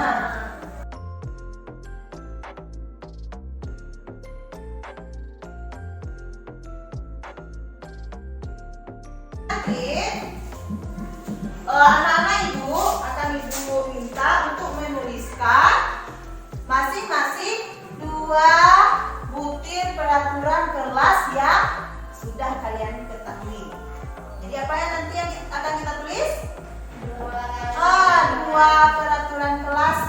Nanti anak-anak Ibu akan Ibu minta untuk menuliskan masing-masing dua butir peraturan kelas yang sudah kalian ketahui. Jadi apa yang nanti yang akan kita tulis? Dua peraturan kelas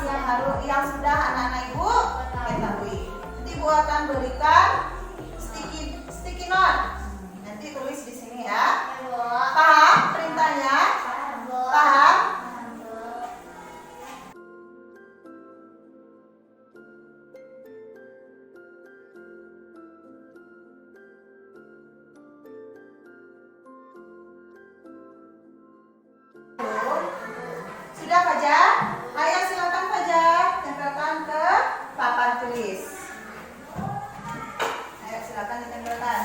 yang sudah anak-anak Ibu ketahui. Nanti Ibu akan berikan sticky note. Nanti tulis di sini ya. Paham perintahnya? Paham? Sudah Fajar? Ayo silakan Fajar, tempelkan ke papan tulis. Ayo silakan ditempelkan.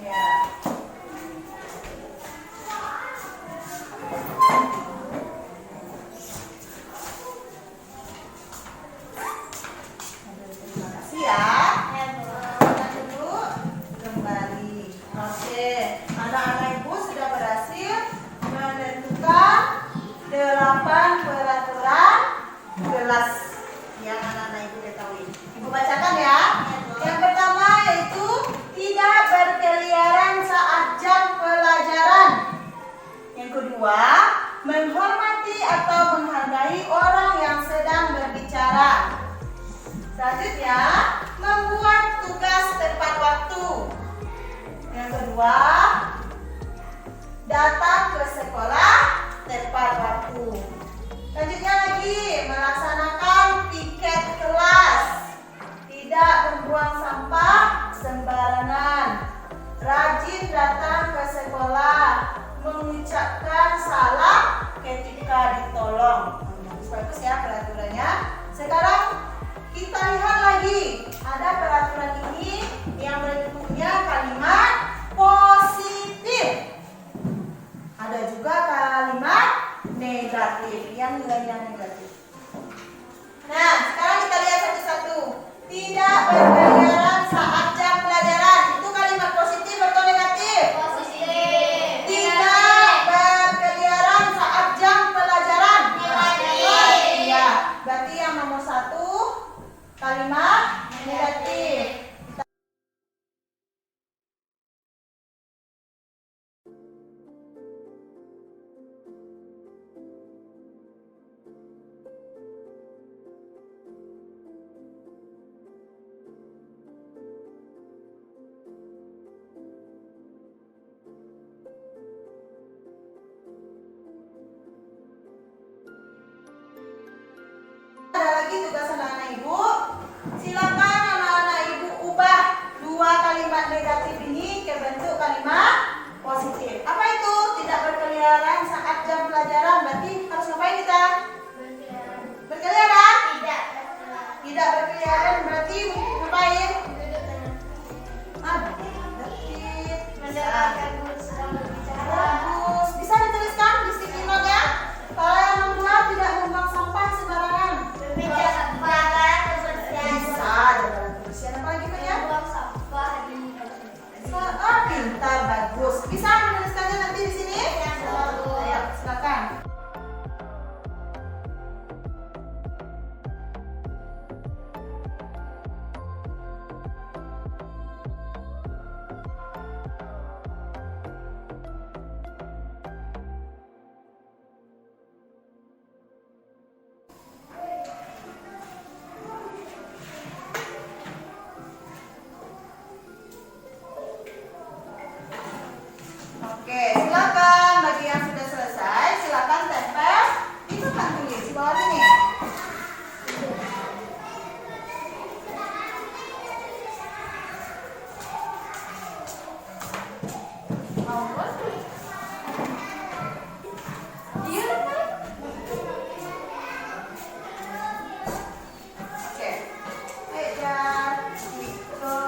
Ya. Terima kasih ya. Kita dulu kembali. Oke, anak-anak Ibu sudah berhasil menentukan 8 peraturan kelas yang anak-anak Ibu ketahui. Ibu bacakan ya. Yang pertama yaitu tidak berkeliaran saat jam pelajaran. Yang kedua, menghormati atau menghargai orang yang sedang berbicara. Selanjutnya, membuat tugas tepat waktu. Yang kedua, datang ke sekolah tepat waktu. Selanjutnya lagi, melaksanakan piket kelas. Tidak membuang sampah sembarangan. Rajin datang ke sekolah. Mengucapkan salam ketika ditolong. Bagus ya peraturannya. Sekarang kita lihat lagi. Ada peraturan ini yang bentuknya kalimat positif. Ada juga kalimat negatif yang nilainya negatif. Nah, sekarang kita lihat satu-satu. Tidak berkeliaran saat jam pelajaran. Itu kalimat positif atau negatif? Positif. Tidak berkeliaran saat jam pelajaran. Negatif. Iya, berarti yang nomor 1 kalimat negatif. Kalian berarti ngapain? Detik. Mendengarkan guru sedang berbicara. Bagus. Bisa dituliskan di sticky note-nya. Kalau yang nomor 2 tidak membuang sampah sembarangan. Berbicara pelanggaran kebersihan. Bisa. Jalan kebersihan apa lagi Pak ya? Buang sampah di Pintar, bagus. Bisa menuliskannya nanti di sini? Ayo, silakan. Oke, silakan bagi yang sudah selesai, silakan tempel di papan tulis di bawah ini. Oke, ayo Jan, Iko.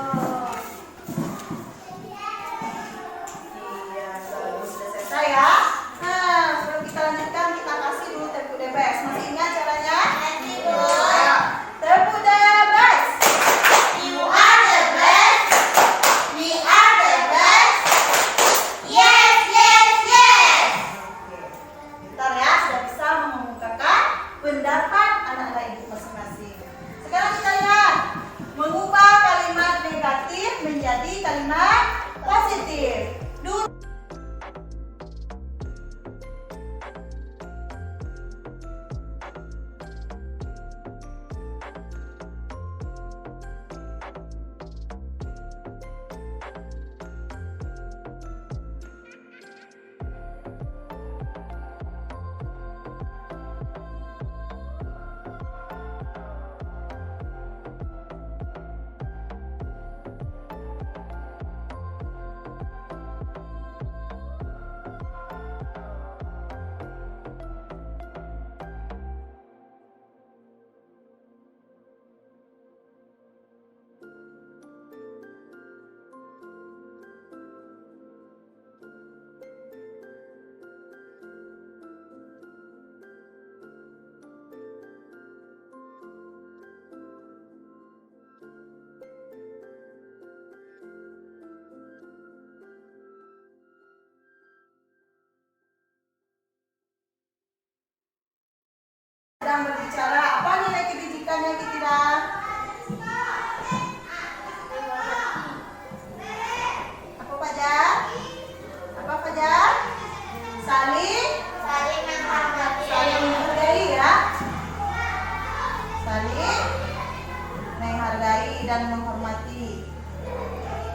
Iya, bagus, sudah selesai ya. Nah, sebelum kita lanjutkan, kita kasih dulu tepuk DBS. Masih ingat caranya? Ayo, tepuk DBS. You are the best. We are the best. Yes, yes, yes. Oke, bentar ya, sudah bisa mengungkapkan pendapat anak-anak ibu masing-masing. Sekarang kita lihat, mengubah kalimat negatif menjadi kalimat positif. Dulu sedang berbicara, apa nilai kebijikannya kita? Apa Fajar? Apa Fajar? Saling Saling menghargai. saling menghargai ya. Saling menghargai dan menghormati.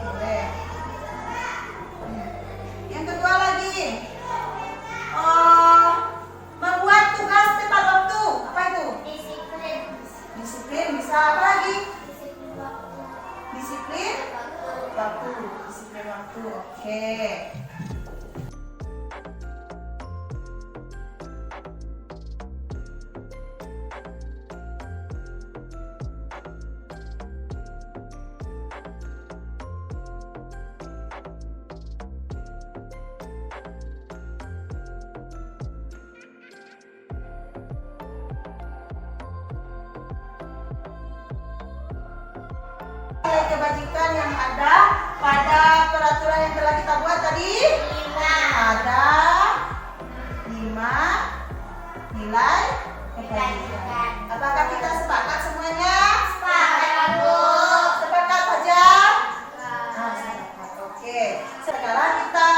Boleh. Yang kedua lagi. Membuat tugas tepat waktu. Apa itu? Disiplin. Disiplin bisa apa lagi? Disiplin waktu. Disiplin waktu. Disiplin waktu. Oke. Nilai kebajikan yang ada pada peraturan yang telah kita buat tadi 5. ada 5 nilai kebajikan. Apakah kita sepakat semuanya? Sepakat, Bu. Sepakat saja? Sepakat. Oke. Sekarang kita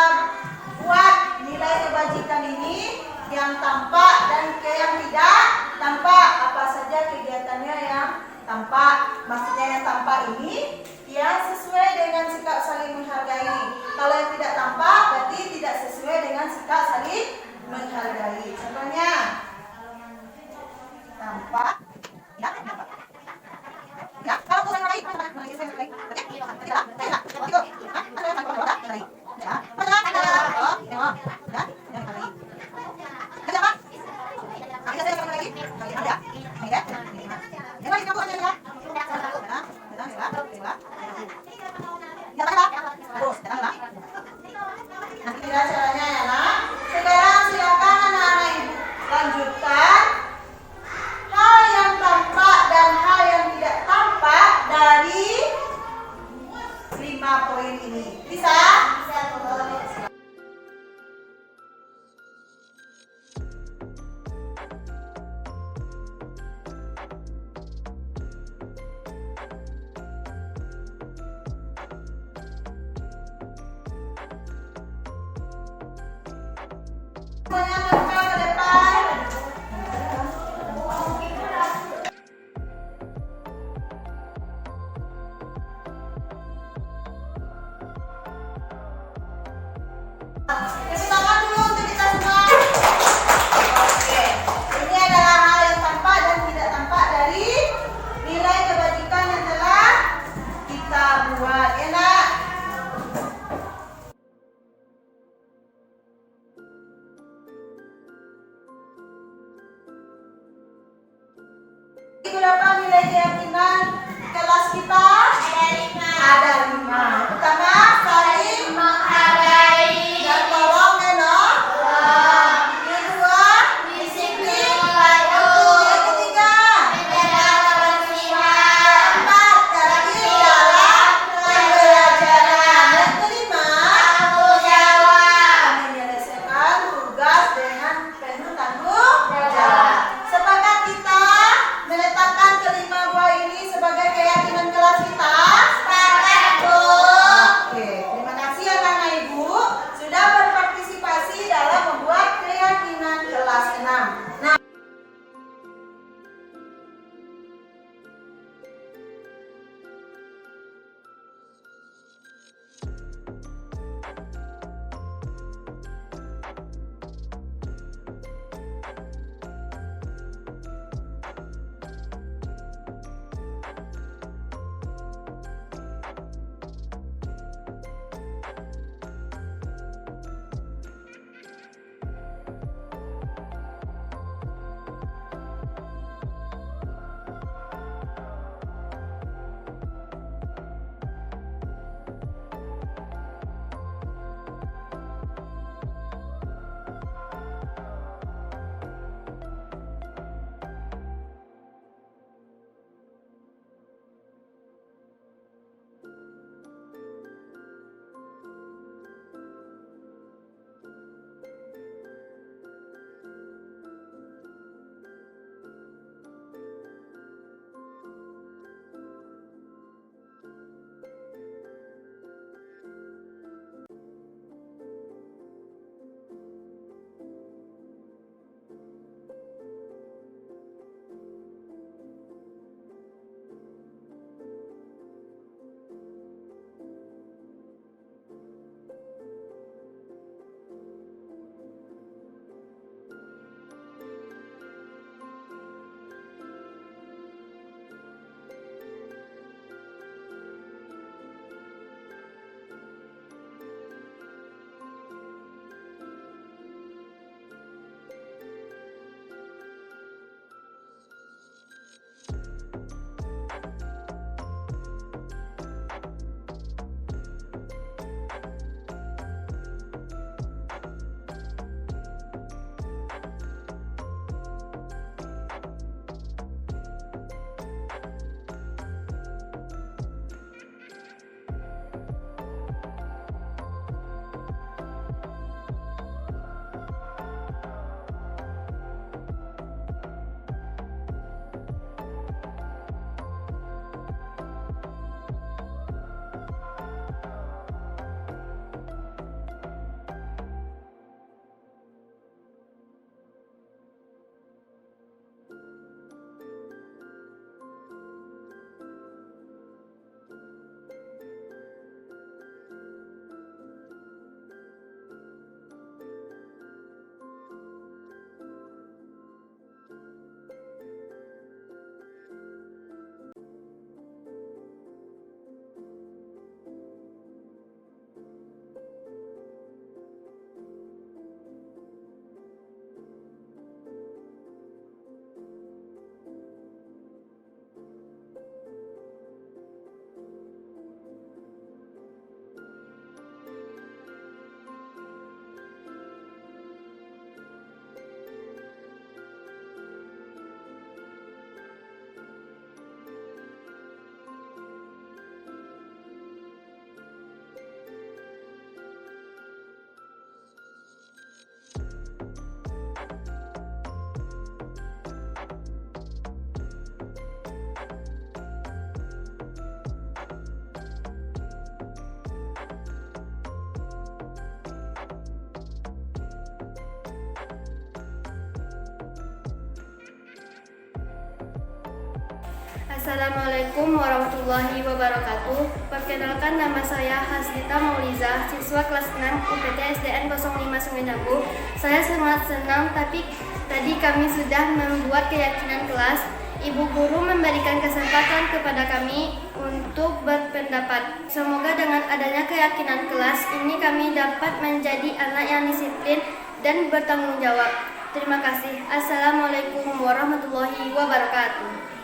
buat nilai kebajikan ini yang tampak dan yang tidak tampak. Apa saja kegiatannya yang tampak? Maksudnya yang tampak ini yang sesuai dengan sikap saling menghargai. Kalau yang tidak tampak berarti tidak sesuai dengan sikap saling menghargai. Contohnya tampak ya, tampak. Ya, kalau kurang lain, ya. Assalamualaikum warahmatullahi wabarakatuh. Perkenalkan, nama saya Hasdita Mauliza, siswa kelas 6 UPT SDN 05 Sungai Jambu. Saya sangat senang, tapi tadi kami sudah membuat keyakinan kelas. Ibu guru memberikan kesempatan kepada kami untuk berpendapat. Semoga dengan adanya keyakinan kelas ini kami dapat menjadi anak yang disiplin dan bertanggung jawab. Terima kasih. Assalamualaikum warahmatullahi wabarakatuh.